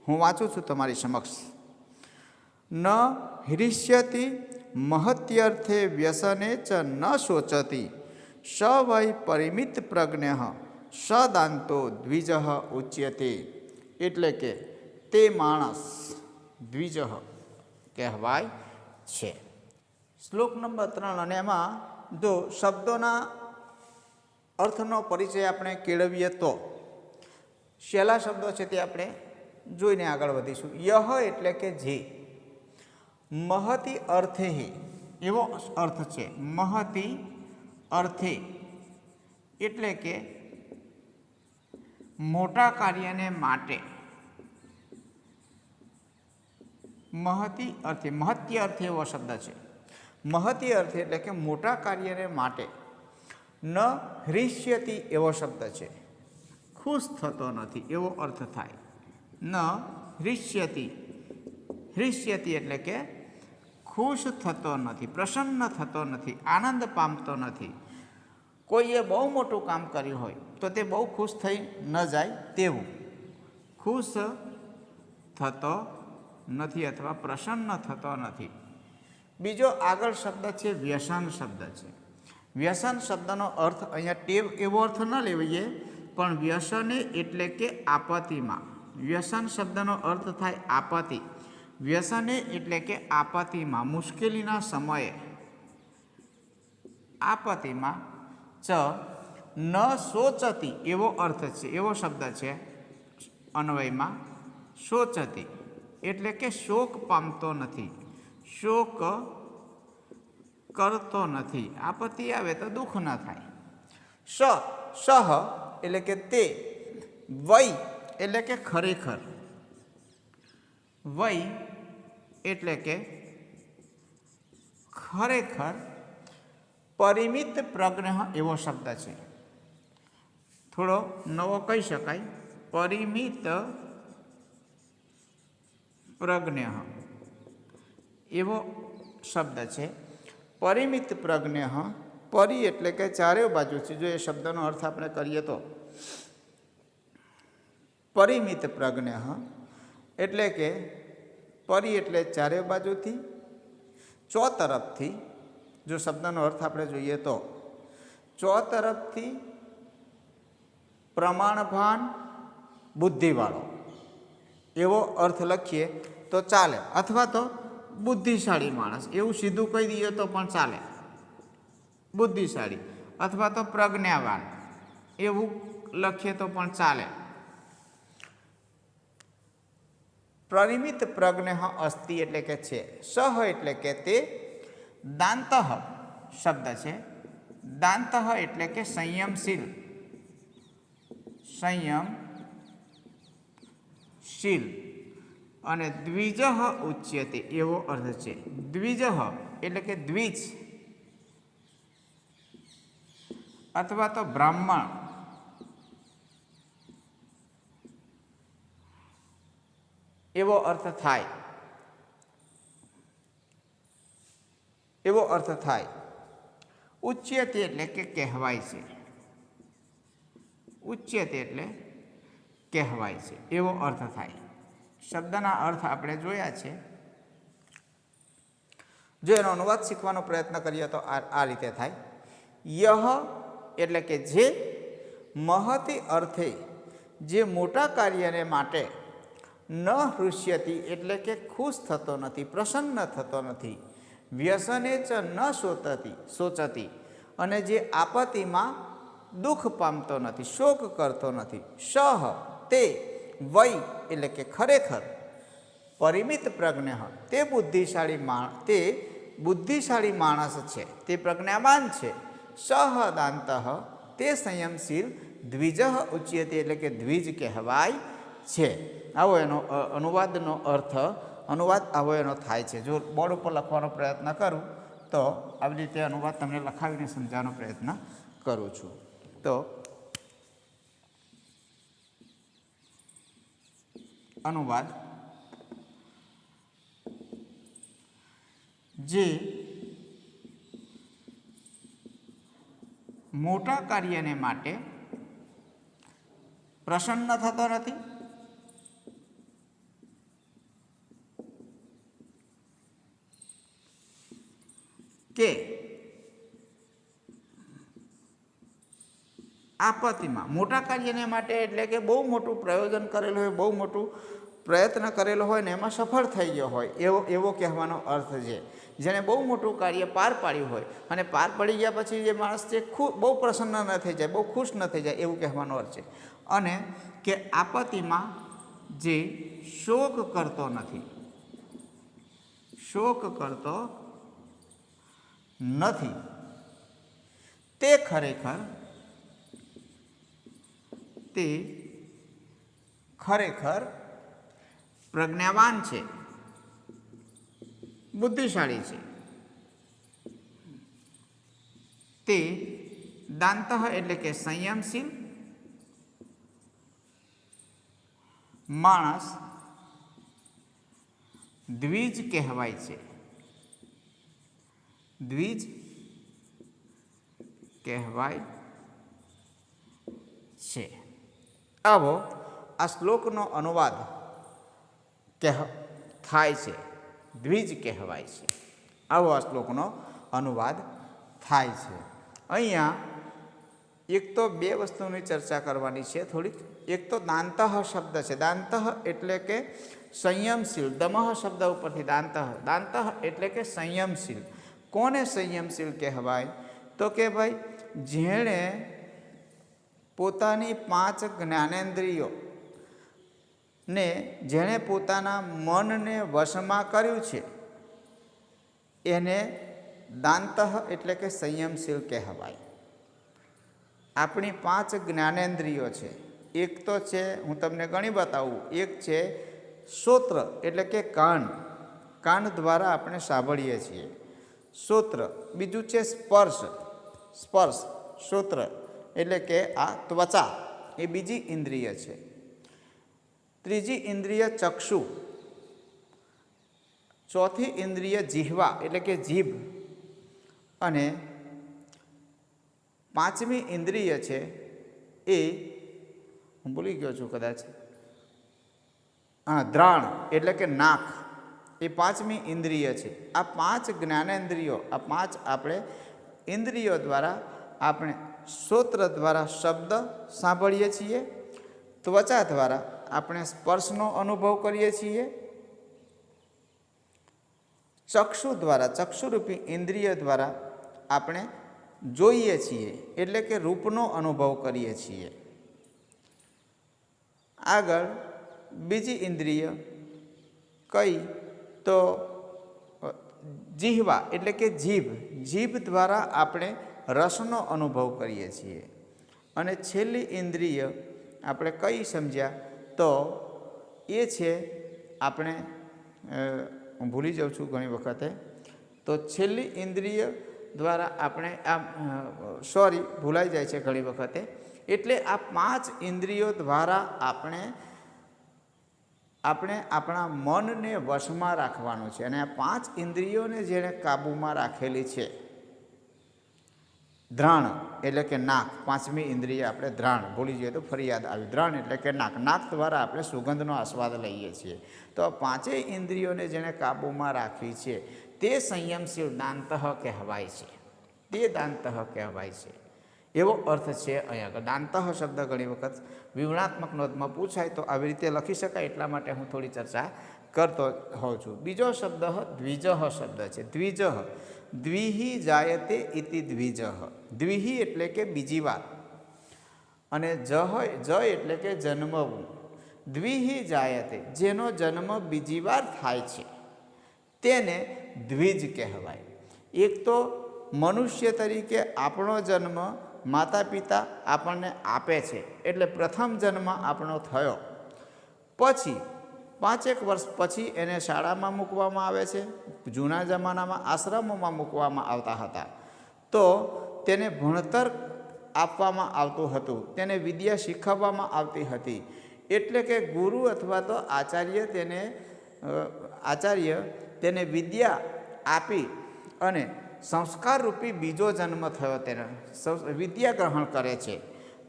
હું વાંચું છું તમારી સમક્ષ. ન હ્રિષ્યતિ મહત્યર્થે વ્યસને ચ ન શોચતી સ વૈ પરિમિત પ્રજ્ઞ સદાંતો દ્વિજ ઉચ્યતે. એટલે કે તે માણસ દ્વિજ કહેવાય છે. શ્લોક નંબર 3 અને એમાં જો શબ્દોના અર્થનો પરિચય આપણે કેળવીએ તો છેલ્લા શબ્દો છે તે આપણે જોઈને આગળ વધીશું. યહ એટલે કે જે, મહતિ અર્થે એવો અર્થ છે. મહતિ અર્થે એટલે કે મોટા કાર્યને માટે. મહતિ અર્થે, મહત્ય અર્થે એવો શબ્દ છે. મહતિ અર્થે એટલે કે મોટા કાર્યને માટે. ન હ્રિષ્યતિ એવો શબ્દ છે. ખુશ થતો નથી એવો અર્થ થાય. ન હ્રિષ્યતિ, હ્રિષ્યતિ એટલે કે ખુશ થતો નથી, પ્રસન્ન થતો નથી, આનંદ પામતો નથી. કોઈએ બહુ મોટું કામ કર્યું હોય તો તે બહુ ખુશ થઈ ન જાય તેવું. ખુશ થતો નથી અથવા પ્રસન્ન થતો નથી. બીજો આગળ શબ્દ છે વ્યસન શબ્દ છે. વ્યસન શબ્દનો અર્થ અહીંયા ટેવ એવો અર્થ ન લેવાઈએ, પણ વ્યસને એટલે કે આપત્તિમાં. વ્યસન શબ્દનો અર્થ થાય આપત્તિ. વ્યસને એટલે કે આપત્તિમાં, મુશ્કેલીના સમયે. આપત્તિમાં ચ ન શોચતી એવો અર્થ છે, એવો શબ્દ છે અન્વયમાં. શોચતી એટલે કે શોક પામતો નથી, શોક કરતો નથી. આપત્તિ આવે તો દુઃખ ન થાય. સહ એટલે કે તે. વૈ એટલે કે ખરેખર. વૈ એટલે કે ખરેખર પરિમિત પ્રજ્ઞ એવો શબ્દ છે. થોડો નવો કહી શકાય, પરિમિત પ્રજ્ઞ એવો શબ્દ છે. પરિમિત પ્રજ્ઞ, પરી એટલે કે ચારે બાજુથી, જો એ શબ્દનો અર્થ આપણે કરીએ તો પરિમિત પ્રજ્ઞ એટલે કે પરી એટલે ચારે બાજુથી, ચોતરફથી, જો શબ્દનો અર્થ આપણે જોઈએ તો ચોતરફથી પ્રમાણભાન બુદ્ધિવાળો એવો અર્થ લખીએ તો ચાલે, અથવા તો બુદ્ધિશાળી માણસ એવું સીધું કહી દઈએ તો પણ ચાલે. બુદ્ધિશાળી અથવા તો પ્રજ્ઞાવાન એવું લખીએ તો પણ ચાલે. પરિમિત પ્રજ્ઞ અસ્તિ એટલે કે છે. સહ એટલે કે તે. દાંતઃ શબ્દ છે. દાંતઃ એટલે કે સંયમશીલ, સંયમશીલ. અને દ્વિજ ઉચ્યતે એવો અર્થ છે. દ્વિજ એટલે કે દ્વિજ અથવા તો બ્રાહ્મણ એવો અર્થ થાય. એવો અર્થ થાય. ઉચ્યતે એટલે કે કહેવાય છે. ઉચ્યતે એટલે કહેવાય છે એવો અર્થ થાય. શબ્દના અર્થ આપણે જોયા છે. જો એનો અનુવાદ શીખવાનો પ્રયત્ન કરીએ તો આ રીતે થાય. યહ એટલે કે જે, મહતી અર્થે જે મોટા કાર્યને માટે, ન હૃષ્યતિ એટલે કે ખુશ થતો નથી, પ્રસન્ન થતો નથી, વ્યસને ચ ન સોચતી અને જે આપત્તિમાં દુઃખ પામતો નથી, શોક કરતો નથી. સહ તે, વૈ એટલે કે ખરેખર, પરિમિત પ્રજ્ઞ તે બુદ્ધિશાળી માણસ છે, તે પ્રજ્ઞાવાન છે. સહ દાંતઃ તે સંયમશીલ. દ્વિજ ઉચ્યતે એટલે કે દ્વિજ કહેવાય છે. આવો એનો અનુવાદનો અર્થ, અનુવાદ આવો એનો થાય છે. જો બોર્ડ ઉપર લખવાનો પ્રયત્ન કરું તો આવી રીતે અનુવાદ તમને લખાવીને સમજાવવાનો પ્રયત્ન કરું છું. તો અનુવાદ, જે મોટા કાર્યને માટે પ્રસન્ન થતો નથી, કે આપત્તિમાં, મોટા કાર્યને માટે એટલે કે બહુ મોટું પ્રયોજન કરેલું હોય, બહુ મોટું પ્રયત્ન કરેલો હોય ને એમાં સફળ થઈ ગયો હોય એવો કહેવાનો અર્થ છે. જેણે બહુ મોટું કાર્ય પાર પાડ્યું હોય અને પાર પડી ગયા પછી જે માણસ છે બહુ પ્રસન્ન ન થઈ જાય, બહુ ખુશ ન થઈ જાય એવું કહેવાનો અર્થ છે. અને કે આપત્તિમાં જે શોક કરતો નથી, શોક કરતો નથી, તે ખરેખર પ્રજ્ઞાવાન છે, બુદ્ધિશાળી છે. તે દાંતઃ એટલે કે સંયમશીલ માણસ દ્વિજ કહેવાય છે. દ્વિજ કહેવાય છે. આવો આ શ્લોકનો અનુવાદ થાય છે. દ્વિજ કહેવાય છે. આવો આ શ્લોકનો અનુવાદ થાય છે. અહીંયા એક તો બે વસ્તુની ચર્ચા કરવાની છે થોડીક. એક તો દાંતઃ શબ્દ છે. દાંતઃ એટલે કે સંયમશીલ. દમઃ શબ્દ ઉપરથી દાંતઃ એટલે કે સંયમશીલ. કોને સંયમશીલ કહેવાય? તો કે ભાઈ જેણે પોતાની 5 જ્ઞાનેન્દ્રિયો ને જેણે પોતાના મનને વશમાં કર્યું છે એને દાંતઃ એટલે કે સંયમશીલ કહેવાય. આપણી 5 જ્ઞાનેન્દ્રિયો છે. એક તો છે, હું તમને ગણી બતાવું, એક છે શ્રોત્ર એટલે કે કાન, કાન દ્વારા આપણે સાંભળીએ છીએ. શ્રોત્ર બીજું છે સ્પર્શ. સ્પર્શ શ્રોત્ર એટલે કે આ ત્વચા એ બીજી ઇન્દ્રિય છે. ત્રીજી ઇન્દ્રિય ચક્ષુ. ચોથી ઇન્દ્રિય જીહવા એટલે કે જીભ. અને પાંચમી ઇન્દ્રિય છે એ હું ભૂલી ગયો છું કદાચ, દ્રાણ એટલે કે નાક. એ પાંચમી ઇન્દ્રિય છે. આ પાંચ જ્ઞાનેન્દ્રિયો, આ પાંચ આપણે ઇન્દ્રિયો દ્વારા આપણે શ્રોત્ર દ્વારા શબ્દ સાંભળીએ છીએ, ત્વચા દ્વારા આપણે સ્પર્શનો અનુભવ કરીએ છીએ, ચક્ષુ દ્વારા ચક્ષુરૂપી ઇન્દ્રિય દ્વારા આપણે જોઈએ છીએ એટલે કે રૂપનો અનુભવ કરીએ છીએ. આગળ બીજી ઇન્દ્રિય કઈ તો જીહવા એટલે કે જીભ. જીભ દ્વારા આપણે રસનો અનુભવ કરીએ છીએ. અને છેલ્લી ઇન્દ્રિય આપણે કઈ સમજ્યા તો એ છે આપણે હું ભૂલી જાઉં છું ઘણી વખતે, તો છેલ્લી ઇન્દ્રિય દ્વારા આપણે સોરી ભૂલાઈ જાય છે ઘણી વખતે. એટલે આ પાંચ ઇન્દ્રિયો દ્વારા આપણે આપણા મનને વશમાં રાખવાનું છે. અને આ પાંચ ઇન્દ્રિયોને જેણે કાબૂમાં રાખેલી છે, ધ્રાણ એટલે કે નાક. પાંચમી ઇન્દ્રિય આપણે ધ્રાણ ભૂલી જઈએ તો ફરી યાદ આવ્યું. ધ્રાણ એટલે કે નાક. નાક દ્વારા આપણે સુગંધનો આસ્વાદ લઈએ છીએ. તો આ પાંચેય ઇન્દ્રિયોને જેણે કાબૂમાં રાખી છે તે સંયમશીલ દાંતઃ કહેવાય છે. તે દાંતઃ કહેવાય છે. એવો અર્થ છે અહીંયા આગળ. દાંતઃ શબ્દ ઘણી વખત વિવરણાત્મક નોંધમાં પૂછાય તો આવી રીતે લખી શકાય, એટલા માટે હું થોડી ચર્ચા કરતો હોઉં છું. બીજો શબ્દ દ્વિજઃ શબ્દ છે. દ્વિજઃ દ્વિહી જાયતે ઇતિ દ્વિજઃ. દ્વિહી એટલે કે બીજી વાર, અને જ એટલે કે જન્મવું. દ્વિહી જાયતે જેનો જન્મ બીજી વાર થાય છે તેને દ્વિજ કહેવાય. એક તો મનુષ્ય તરીકે આપણો જન્મ માતા પિતા આપણને આપે છે એટલે પ્રથમ જન્મ આપણો થયો. પછી 5 વર્ષ પછી એને શાળામાં મૂકવામાં આવે છે. જૂના જમાનામાં આશ્રમોમાં મૂકવામાં આવતા હતા તો તેને ભણતર આપવામાં આવતું હતું, તેને વિદ્યા શીખવવામાં આવતી હતી. એટલે કે ગુરુ અથવા તો આચાર્ય તેને વિદ્યા આપી અને સંસ્કારરૂપી બીજો જન્મ થયો. તેને વિદ્યા ગ્રહણ કરે છે.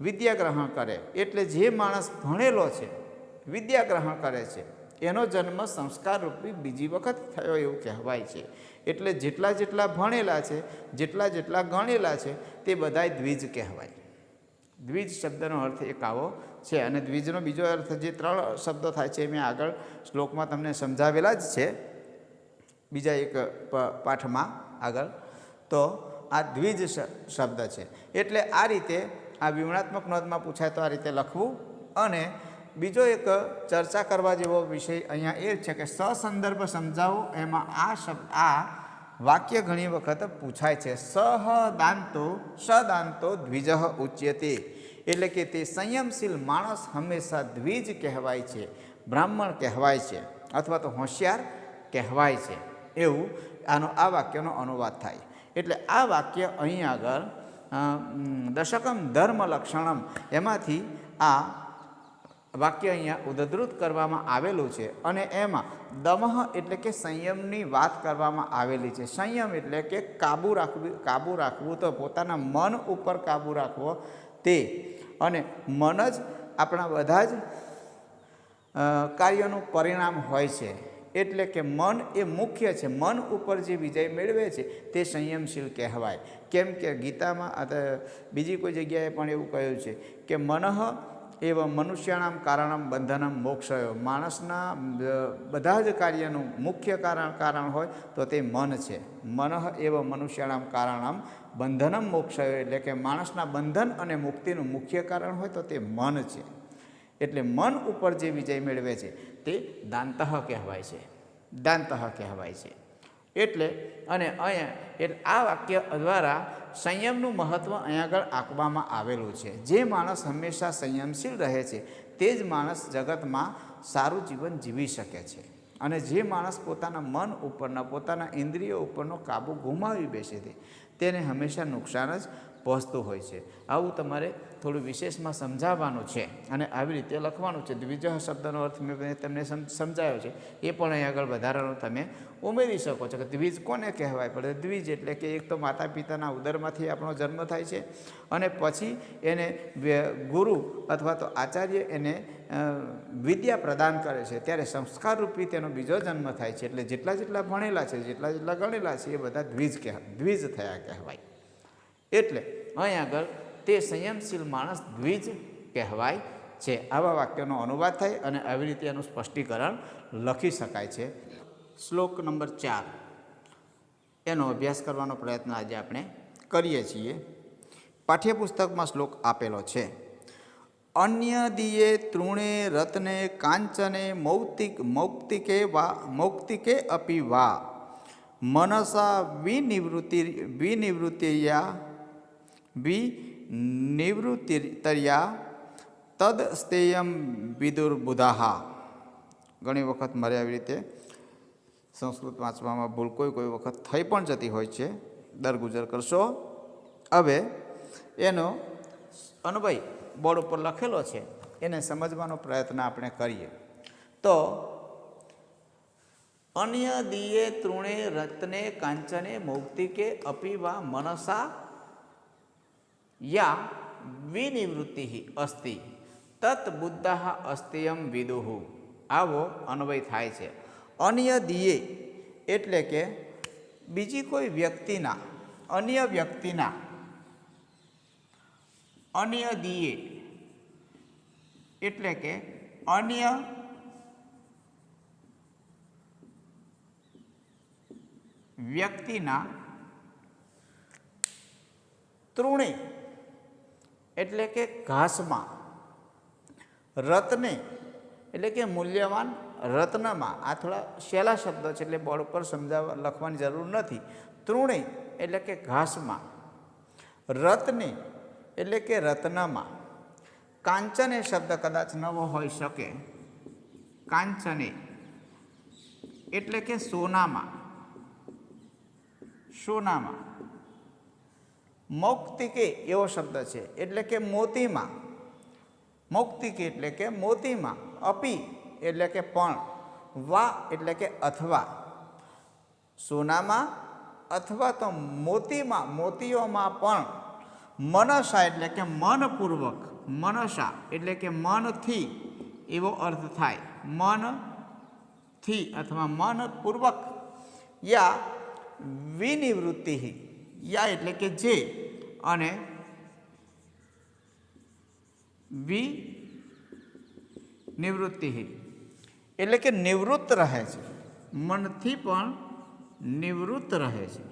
વિદ્યા ગ્રહણ કરે એટલે જે માણસ ભણેલો છે, વિદ્યા ગ્રહણ કરે છે, એનો જન્મ સંસ્કારરૂપી બીજી વખત થયો એવું કહેવાય છે. એટલે જેટલા જેટલા ભણેલા છે, જેટલા જેટલા ગણેલા છે તે બધાય દ્વિજ કહેવાય. દ્વિજ શબ્દનો અર્થ એક આવો છે. અને દ્વિજનો બીજો અર્થ જે 3 શબ્દો થાય છે મેં આગળ શ્લોકમાં તમને સમજાવેલા જ છે બીજા એક પાઠમાં આગળ. તો આ દ્વિજ શબ્દ છે. એટલે આ રીતે આ વિવરણાત્મક નોંધમાં પૂછાય તો આ રીતે લખવું. અને બીજો એક ચર્ચા કરવા જેવો વિષય અહીંયા એ છે કે સસંદર્ભ સમજાવો. એમાં આ વાક્ય ઘણી વખત પૂછાય છે. સદાંતો દ્વિજ ઉચ્યતે. એટલે કે તે સંયમશીલ માણસ હંમેશા દ્વિજ કહેવાય છે, બ્રાહ્મણ કહેવાય છે, અથવા તો હોશિયાર કહેવાય છે. એવું આ વાક્યનો અનુવાદ થાય. એટલે આ વાક્ય અહીં આગળ દશકમ ધર્મ લક્ષણમ એમાંથી આ વાક્ય અહીંયા ઉદ્ધૃત કરવામાં આવેલું છે. અને એમાં દમઃ એટલે કે સંયમની વાત કરવામાં આવેલી છે. સંયમ એટલે કે કાબુ રાખવું તો પોતાના મન ઉપર કાબુ રાખવો તે. અને મન જ આપણા બધા જ કાર્યોનું પરિણામ હોય છે. એટલે કે મન એ મુખ્ય છે. મન ઉપર જે વિજય મેળવે છે તે સંયમશીલ કહેવાય. કેમ કે ગીતામાં બીજી કોઈ જગ્યાએ પણ એવું કહ્યું છે કે મનઃ એવ મનુષ્યાણામ કારણમ બંધનમ મોક્ષયો. માણસના બધા જ કાર્યનું મુખ્ય કારણ હોય તો તે મન છે. મનઃ એવ મનુષ્યાણામ કારણમ બંધનમ મોક્ષયો એટલે કે માણસના બંધન અને મુક્તિનું મુખ્ય કારણ હોય તો તે મન છે. એટલે મન ઉપર જે વિજય મેળવે છે તે દાંતઃ કહેવાય છે. દાંતઃ કહેવાય છે. એટલે અને અહીંયા આ વાક્ય દ્વારા સંયમનું મહત્ત્વ અહીંયા આગળ આંકવામાં આવેલું છે. જે માણસ હંમેશા સંયમશીલ રહે છે તે જ માણસ જગતમાં સારું જીવન જીવી શકે છે. અને જે માણસ પોતાના મન ઉપરના પોતાના ઇન્દ્રિયો ઉપરનો કાબુ ગુમાવી બેસે છે તેને હંમેશા નુકસાન જ પહોંચતું હોય છે. આવું તમારે થોડું વિશેષમાં સમજાવવાનું છે અને આવી રીતે લખવાનું છે. દ્વિજ શબ્દનો અર્થ મેં તમને સમજાયો છે, એ પણ અહીં આગળ વધારાનો તમે ઉમેરી શકો છો કે દ્વિજ કોને કહેવાય. પડે દ્વિજ એટલે કે એક તો માતા પિતાના ઉદરમાંથી આપણો જન્મ થાય છે અને પછી એને ગુરુ અથવા તો આચાર્ય એને વિદ્યા પ્રદાન કરે છે, ત્યારે સંસ્કારરૂપી તેનો બીજો જન્મ થાય છે. એટલે જેટલા જેટલા ભણેલા છે, જેટલા જેટલા ગણેલા છે, એ બધા દ્વિજ થયા કહેવાય. એટલે અહીં આગળ તે સંયમશીલ માણસ દ્વિજ કહેવાય છે. આવા વાક્યનો અનુવાદ થાય અને આવી રીતે એનું સ્પષ્ટીકરણ લખી શકાય છે. શ્લોક નંબર 4 એનો અભ્યાસ કરવાનો પ્રયત્ન આજે આપણે કરીએ છીએ. પાઠ્યપુસ્તકમાં શ્લોક આપેલો છે. અન્ય દિયે તૃણે રત્ને કાંચને મૌક્તિકે અપી વા મનસા વિનિવૃત્તિર્યા તદ સ્તેયમ વિદુર્બુધાહ. ઘણી વખત મારે આવી રીતે સંસ્કૃત વાંચવામાં ભૂલ કોઈ વખત થઈ પણ જતી હોય છે, દરગુજર કરશો. હવે એનો અનુભવ બોર્ડ ઉપર લખેલો છે, એને સમજવાનો પ્રયત્ન આપણે કરીએ. તો અન્ય દિયે તૃણે રત્ને કાંચને મૌક્તિકે અપી વા મનસા યા વિનિવૃત્તિ અસ્તિ તત બુદ્ધઃ અસ્તિયમ વિદુઃ. આવો અન્વય થાય છે. અન્ય દિયે એટલે કે બીજી કોઈ વ્યક્તિના, અન્ય વ્યક્તિના, અન્ય દિયે એટલે કે અન્ય વ્યક્તિના તૃણે એટલે કે ઘાસમાં, રત્ને એટલે કે મૂલ્યવાન રત્નમાં. આ થોડા સહેલા શબ્દો છે એટલે બોર્ડ ઉપર સમજાવવા લખવાની જરૂર નથી. તૃણે એટલે કે ઘાસમાં, રત્ને એટલે કે રત્નમાં, કાંચન એ શબ્દ કદાચ નવો હોઈ શકે. કાંચને એટલે કે સોનામાં, સોનામાં. મૌક્તિકે એવો શબ્દ છે એટલે કે મોતીમાં, મૌક્તિકે એટલે કે મોતીમાં, અપી એટલે કે પણ, વા એટલે કે અથવા, સોનામાં અથવા તો મોતીમાં, મોતીઓમાં પણ, મનસા એટલે કે મનપૂર્વક, મનસા એટલે કે મનથી એવો અર્થ થાય, મનથી અથવા મનપૂર્વક, યા વિનિવૃત્તિ, યા એટલે કે જે, અને વિનિવૃત્તિ એટલે કે નિવૃત્ત રહે છે, મનથી પણ નિવૃત્ત રહે છે,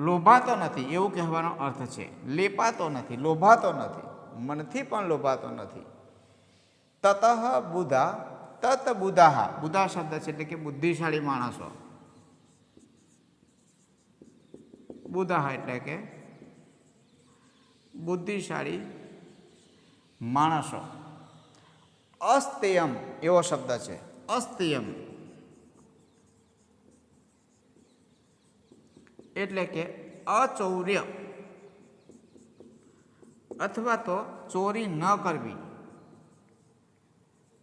લોભાતો નથી એવું કહેવાનો અર્થ છે. લેપાતો નથી, લોભાતો નથી, મનથી પણ લોભાતો નથી. તતઃ બુધા, તત બુધાહ, બુધા શબ્દ છે એટલે કે બુદ્ધિશાળી માણસો. બુધાહ એટલે કે બુદ્ધિશાળી માણસો. અસ્તેયમ એવો શબ્દ છે, અસ્તેયમ એટલે કે અચૌર્ય અથવા તો ચોરી ન કરવી,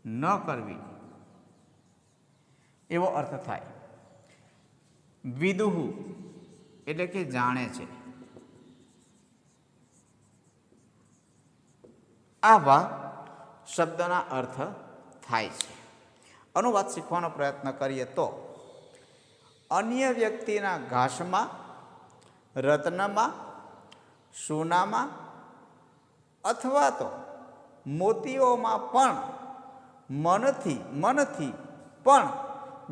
ન કરવી એવો અર્થ થાય. વિદુઃ એટલે કે જાણે છે. આવા શબ્દના અર્થ થાય છે. અનુવાદ શીખવાનો પ્રયત્ન કરીએ તો અન્ય વ્યક્તિના ઘાસમાં, રત્નમાં, સોનામાં અથવા તો મોતીઓમાં પણ મનથી પણ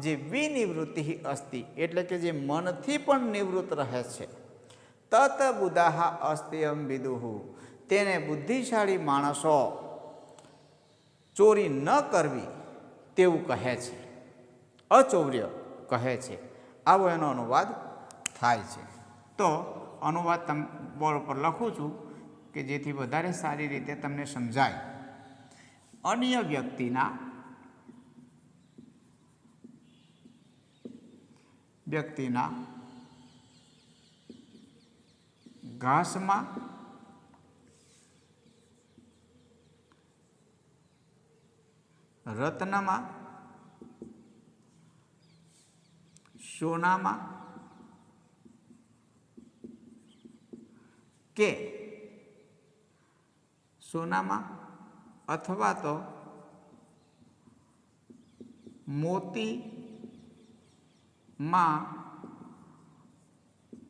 જે વિનિવૃત્તિ અસ્તિ એટલે કે જે મનથી પણ નિવૃત્ત રહે છે. તત બુધાહ અસ્તિયમ વિદુઃ તેને બુદ્ધિશાળી માણસો ચોરી ન કરવી તેવું કહે છે, અચૌર્ય કહે છે. આવો એનો અનુવાદ થાય છે. તો અનુવાદ બોર્ડ પર લખું છું કે જેથી વધારે સારી રીતે તમને સમજાય. અન્ય વ્યક્તિના વ્યક્તિના ઘાસમાં રત્નમાં સોનામાં કે સોનામાં અથવા તો મોતીમાં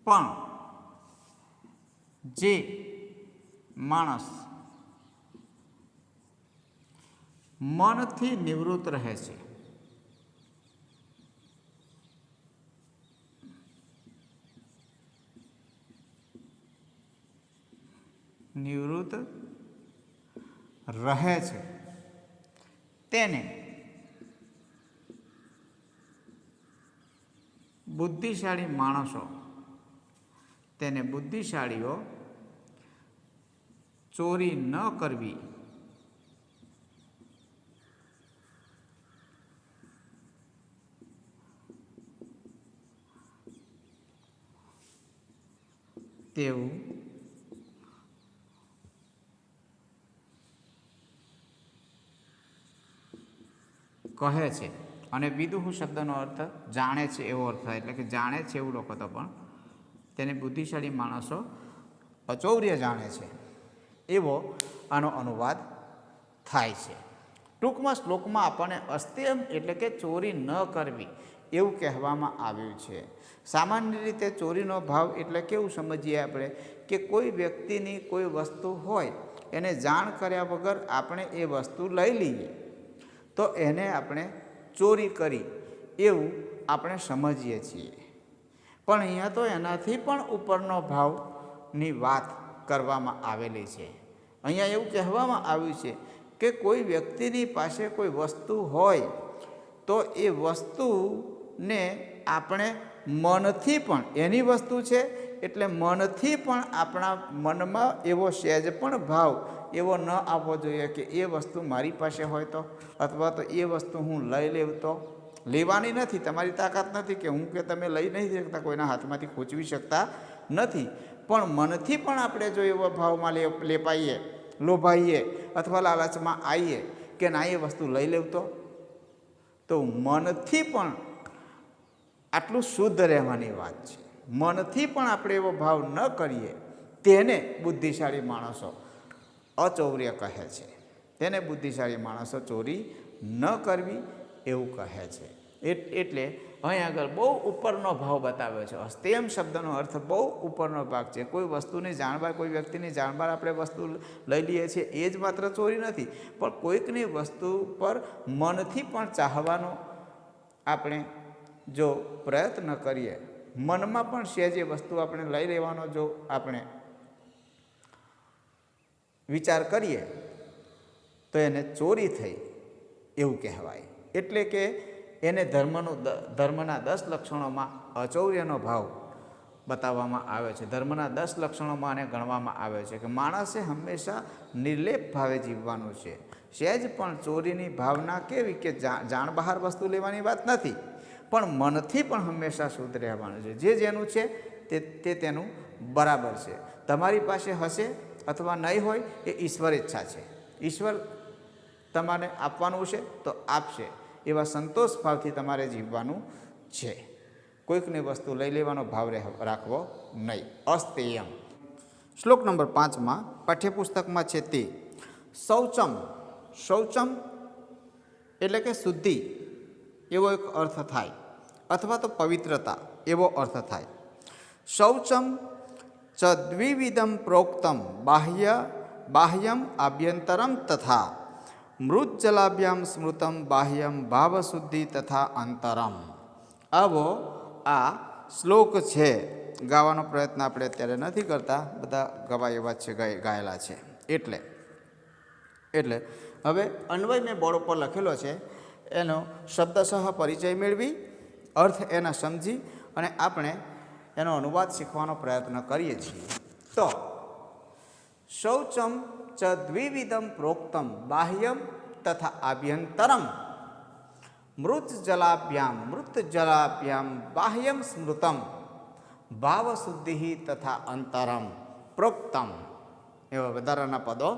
પણ જે માણસ મનથી નિવૃત્ત રહે છે, નિવૃત્ત રહે છે, તેને બુદ્ધિશાળી માણસો, તેને બુદ્ધિશાળીઓ ચોરી ન કરવી તેવું કહે છે. અને વિદુહ શબ્દનો અર્થ જાણે છે એવો અર્થ થાય, એટલે કે જાણે છે એવું લોકો તો પણ તેને બુદ્ધિશાળી માણસો અચૌર્ય જાણે છે એવો આનો અનુવાદ થાય છે. ટૂંકમાં શ્લોકમાં આપણને અસ્તેયમ એટલે કે ચોરી ન કરવી એવું કહેવામાં આવ્યું છે. સામાન્ય રીતે ચોરીનો ભાવ એટલે કેવું સમજીએ આપણે કે કોઈ વ્યક્તિની કોઈ વસ્તુ હોય એને જાણ કર્યા વગર આપણે એ વસ્તુ લઈ લઈએ તો એને આપણે ચોરી કરી એવું આપણે સમજીએ છીએ. પણ અહીંયા તો એનાથી પણ ઉપરનો ભાવની વાત કરવામાં આવેલી છે. અહીંયા એવું કહેવામાં આવ્યું છે કે કોઈ વ્યક્તિની પાસે કોઈ વસ્તુ હોય તો એ વસ્તુને આપણે મનથી પણ, એની વસ્તુ છે એટલે મનથી પણ આપણા મનમાં એવો સહેજ પણ ભાવ એવો ન આવવો જોઈએ કે એ વસ્તુ મારી પાસે હોય તો, અથવા તો એ વસ્તુ હું લઈ લેવ તો. લેવાની નથી, તમારી તાકાત નથી કે હું કે તમે લઈ નહીં શકતા, કોઈના હાથમાંથી ખૂંચવી શકતા નથી, પણ મનથી પણ આપણે જો એવો ભાવમાં લેપાઈએ, લોભાઈએ અથવા લાલચમાં આવીએ કે ના એ વસ્તુ લઈ લેવ તો મનથી પણ આટલું શુદ્ધ રહેવાની વાત છે. મનથી પણ આપણે એવો ભાવ ન કરીએ તેને બુદ્ધિશાળી માણસો અચૌર્ય કહે છે. તેને બુદ્ધિશાળી માણસો ચોરી ન કરવી એવું કહે છે. એટલે અહીં આગળ બહુ ઉપરનો ભાવ બતાવ્યો છે. અસ્તેયમ શબ્દનો અર્થ બહુ ઉપરનો ભાગ છે. કોઈ વસ્તુની જાણબાર, કોઈ વ્યક્તિની જાણબાર આપણે વસ્તુ લઈ લઈએ છીએ એ જ માત્ર ચોરી નથી, પણ કોઈકની વસ્તુ પર મનથી પણ ચાહવાનો આપણે જો પ્રયત્ન કરીએ, મનમાં પણ સહેજ એ વસ્તુ આપણે લઈ લેવાનો જો આપણે વિચાર કરીએ તો એને ચોરી થઈ એવું કહેવાય. એટલે કે એને ધર્મના 10 લક્ષણોમાં અચૌર્યનો ભાવ બતાવવામાં આવ્યો છે. ધર્મના 10 લક્ષણોમાં આને ગણવામાં આવ્યો છે કે માણસે હંમેશા નિર્લેપ ભાવે જીવવાનું છે. સહેજ પણ ચોરીની ભાવના કેવી કે જાણ બહાર વસ્તુ લેવાની વાત નથી, પણ મનથી પણ હંમેશા શુદ્ધ રહેવાનું છે. જે જેનું છે તે તેનું બરાબર છે. તમારી પાસે હશે અથવા નહીં હોય એ ઈશ્વર ઈચ્છા છે. ઈશ્વર તમારે આપવાનું છે તો આપશે એવા સંતોષ ભાવથી તમારે જીવવાનું છે. કોઈકની વસ્તુ લઈ લેવાનો ભાવ રાખવો નહીં. અસ્તેયમ. શ્લોક નંબર 5માં પાઠ્યપુસ્તકમાં છે તે શૌચમ. શૌચમ એટલે કે શુદ્ધિ એવો એક અર્થ થાય, અથવા તો પવિત્રતા એવો અર્થ થાય. શૌચમ ચ દ્વિવિધમ પ્રોક્તમ બાહ્યમ આભ્યંતરમ તથા મૃતજલાભ્યામ સ્મૃતમ બાહ્યમ ભાવશુદ્ધિ તથા અંતરમ. આવો આ શ્લોક છે. ગાવાનો પ્રયત્ન આપણે અત્યારે નથી કરતા, બધા ગવાય એવા છે, ગાયેલા છે. એટલે હવે અન્વય મેં બોર્ડ ઉપર લખેલો છે, એનો શબ્દશઃ પરિચય મેળવી, અર્થ એના સમજી અને આપણે એનો અનુવાદ શીખવાનો પ્રયત્ન કરીએ છીએ. તો શૌચમ ચ દ્વિવિધમ પ્રોક્તમ બાહ્યમ તથા આભ્યંતરમ મૃત જલાભ્યામ બાહ્યમ સ્મૃતમ ભાવ શુદ્ધિ તથા અંતરમ પ્રોક્તમ. એવા વધારાના પદો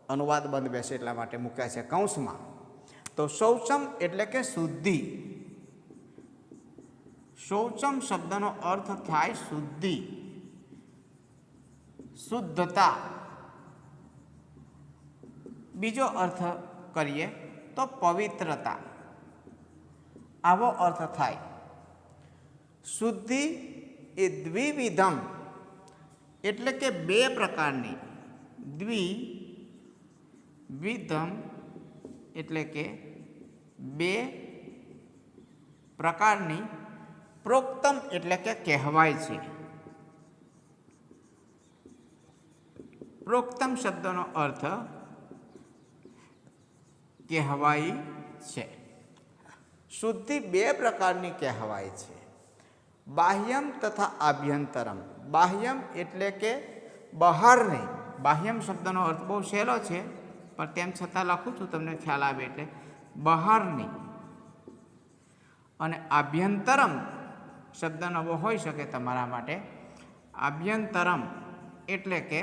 અનુવાદ બંધ બેસે એટલા માટે મૂક્યા છે કૌંસમાં. તો શૌચમ એટલે કે શુદ્ધિ. શૌચમ શબ્દનો અર્થ થાય શુદ્ધિ, શુદ્ધતા. બીજો અર્થ કરીએ તો પવિત્રતા. આવો અર્થ થાય. શુદ્ધિ એ દ્વિવિધમ એટલે કે બે પ્રકારની. દ્વિવિધમ એટલે કે બે પ્રકારની. પ્રોક્તમ એટલે કે કહેવાય છે. પ્રોક્તમ શબ્દનો અર્થ કહેવાય છે. શુદ્ધિ બે પ્રકારની કહેવાય છે, બાહ્યમ તથા આભ્યંતરમ. બાહ્યમ એટલે કે બહારની. બાહ્યમ શબ્દનો અર્થ બહુ સહેલો છે, પણ તેમ છતાં લખું છું તમને ખ્યાલ આવે એટલે. બહારની. અને આભ્યંતરમ શબ્દ નવો હોઈ શકે તમારા માટે. આભ્યંતરમ એટલે કે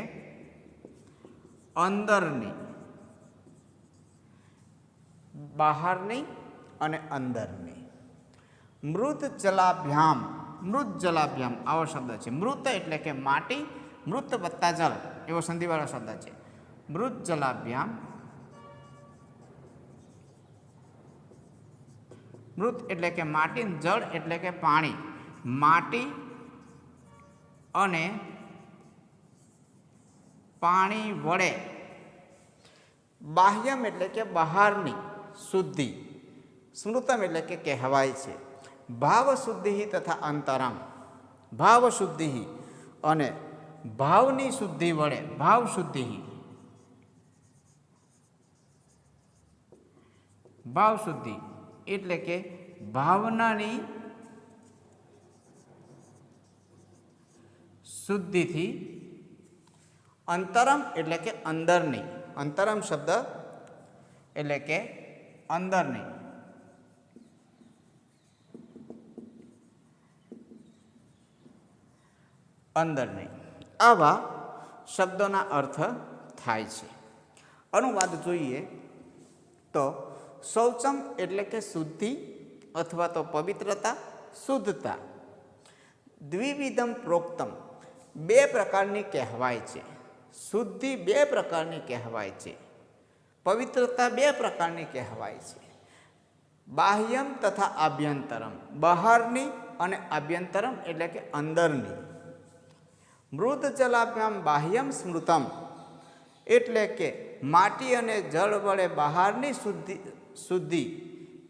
અંદરની. બહારની અને અંદરની. મૃત જલાભ્યામ. મૃત જલાભ્યામ આવો શબ્દ છે. મૃત એટલે કે માટી, મૃત વત્તા જલ એવો સંધિવાળો શબ્દ છે. મૃત જલાભ્યામ. મૃત એટલે કે માટી, જળ એટલે કે પાણી. માટી અને પાણી વડે. બાહ્યમ એટલે કે બહારની શુદ્ધિ. સ્મૃતમ એટલે કે કહેવાય છે. ભાવ શુદ્ધિ તથા અંતરમ. ભાવ શુદ્ધિ અને ભાવની શુદ્ધિ વડે. ભાવ શુદ્ધિ. ભાવ શુદ્ધિ એટલે કે ભાવનાની શુદ્ધિથી. અંતરમ એટલે કે અંદરની. અંતરમ શબ્દ એટલે કે અંદરની. અંદરની. આવા શબ્દોના અર્થ થાય છે. અનુવાદ જોઈએ તો શૌચમ એટલે કે શુદ્ધિ અથવા તો પવિત્રતા, શુદ્ધતા. દ્વિવિધમ પ્રોક્તમ બે પ્રકારની કહેવાય છે. શુદ્ધિ બે પ્રકારની કહેવાય છે. પવિત્રતા બે પ્રકારની કહેવાય છે. બાહ્યમ તથા આભ્યંતરમ. બહારની અને આભ્યંતરમ એટલે કે અંદરની. મૃત જલાભ્યામ બાહ્યમ સ્મૃતમ એટલે કે માટી અને જળ વડે બહારની શુદ્ધિ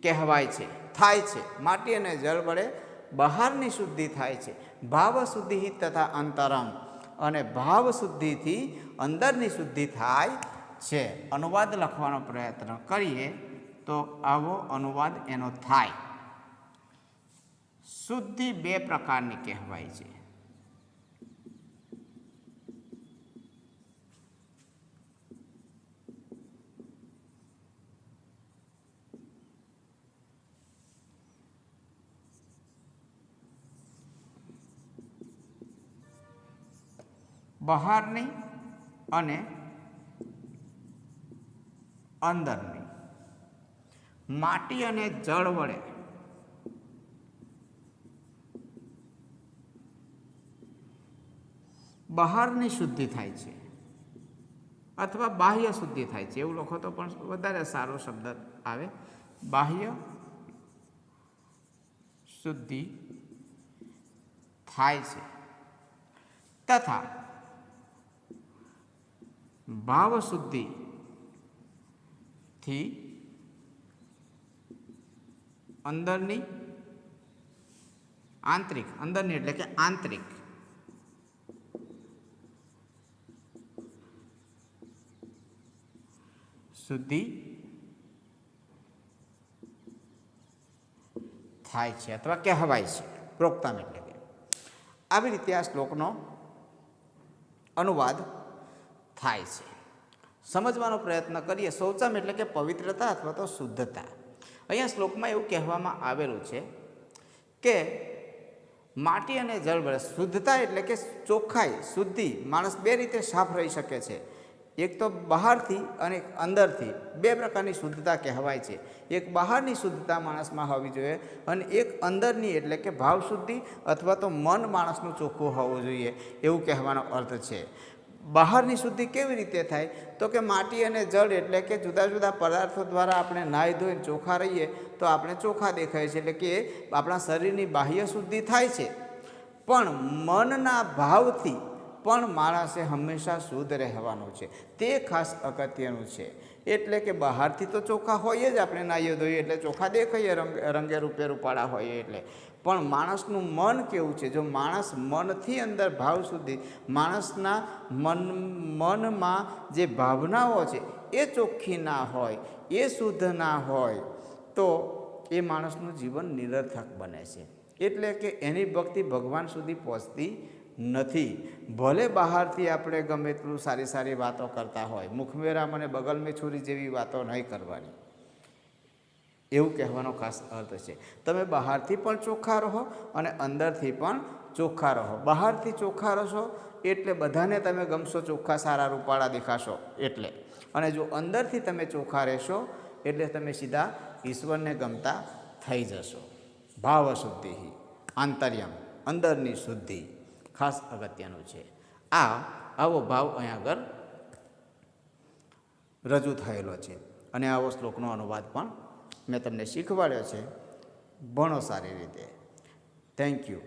કહેવાય છે, થાય છે. માટી અને જળ વડે બહારની શુદ્ધિ થાય છે. ભાવ શુદ્ધિ તથા અંતરમ અને ભાવ શુદ્ધિથી અંદરની શુદ્ધિ થાય છે. અનુવાદ લખવાનો પ્રયત્ન કરીએ તો આવો અનુવાદ એનો થાય. શુદ્ધિ બે પ્રકારની કહેવાય છે. બહારની અને અંદરની. માટી અને જળ વડે બહારની શુદ્ધિ થાય છે અથવા બાહ્ય શુદ્ધિ થાય છે. એવું લખો તો પણ વધારે સારો શબ્દ આવે. બાહ્ય શુદ્ધિ થાય છે તથા ભાવ શુદ્ધિથી અંદરની આંતરિક. અંદરની એટલે કે આંતરિક શુદ્ધિ થાય છે અથવા કહેવાય છે. પ્રોક્તમ એટલે કે. આવી રીતે આ શ્લોકનો અનુવાદ થાય છે. સમજવાનો પ્રયત્ન કરીએ. શૌચમ એટલે કે પવિત્રતા અથવા તો શુદ્ધતા. અહીંયા શ્લોકમાં એવું કહેવામાં આવેલું છે કે માટી અને જળ વડે શુદ્ધતા એટલે કે ચોખ્ખાઈ, શુદ્ધિ, માણસ બે રીતે સાફ રહી શકે છે. એક તો બહારથી અને એક અંદરથી, બે પ્રકારની શુદ્ધતા કહેવાય છે. એક બહારની શુદ્ધતા માણસમાં હોવી જોઈએ અને એક અંદરની એટલે કે ભાવ શુદ્ધિ અથવા તો મન માણસનું ચોખ્ખું હોવું જોઈએ, એવું કહેવાનો અર્થ છે. બહારની શુદ્ધિ કેવી રીતે થાય? તો કે માટી અને જળ એટલે કે જુદા જુદા પદાર્થો દ્વારા આપણે નાહી ધોઈને ચોખ્ખા રહીએ તો આપણે ચોખ્ખા દેખાય છે, એટલે કે આપણા શરીરની બાહ્ય શુદ્ધિ થાય છે. પણ મનના ભાવથી પણ માણસે હંમેશા શુદ્ધ રહેવાનું છે, તે ખાસ અગત્યનું છે. એટલે કે બહારથી તો ચોખ્ખા હોઈએ જ, આપણે નાહીએ ધોઈએ એટલે ચોખ્ખા દેખાઈએ, રંગે રૂપે રૂપાળા હોઈએ એટલે. પણ માણસનું મન કેવું છે? જો માણસ મનથી અંદર ભાવ સુધી, માણસના મનમાં જે ભાવનાઓ છે એ ચોખ્ખી ના હોય, એ શુદ્ધ ના હોય, તો એ માણસનું જીવન નિરર્થક બને છે. એટલે કે એની ભક્તિ ભગવાન સુધી પહોંચતી નથી. ભલે બહારથી આપણે ગમે એટલું સારી સારી વાતો કરતા હોય, મુખમેરા મને બગલ મેં છુરી જેવી વાતો નહીં કરવાની, એવું કહેવાનો ખાસ અર્થ છે. તમે બહારથી પણ ચોખ્ખા રહો અને અંદરથી પણ ચોખ્ખા રહો. બહારથી ચોખ્ખા રહેશો એટલે બધાને તમે ગમશો, ચોખ્ખા સારા રૂપાળા દેખાશો એટલે. અને જો અંદરથી તમે ચોખ્ખા રહેશો એટલે તમે સીધા ઈશ્વરને ગમતા થઈ જશો. ભાવ શુદ્ધિ, આંતર્યમ, અંદરની શુદ્ધિ ખાસ અગત્યનું છે. આવો ભાવ અહીં આગળ રજૂ થયેલો છે અને આવો શ્લોકનો અનુવાદ પણ મેં તમને શીખવાડ્યો છે. ભણો સારી રીતે. Thank you.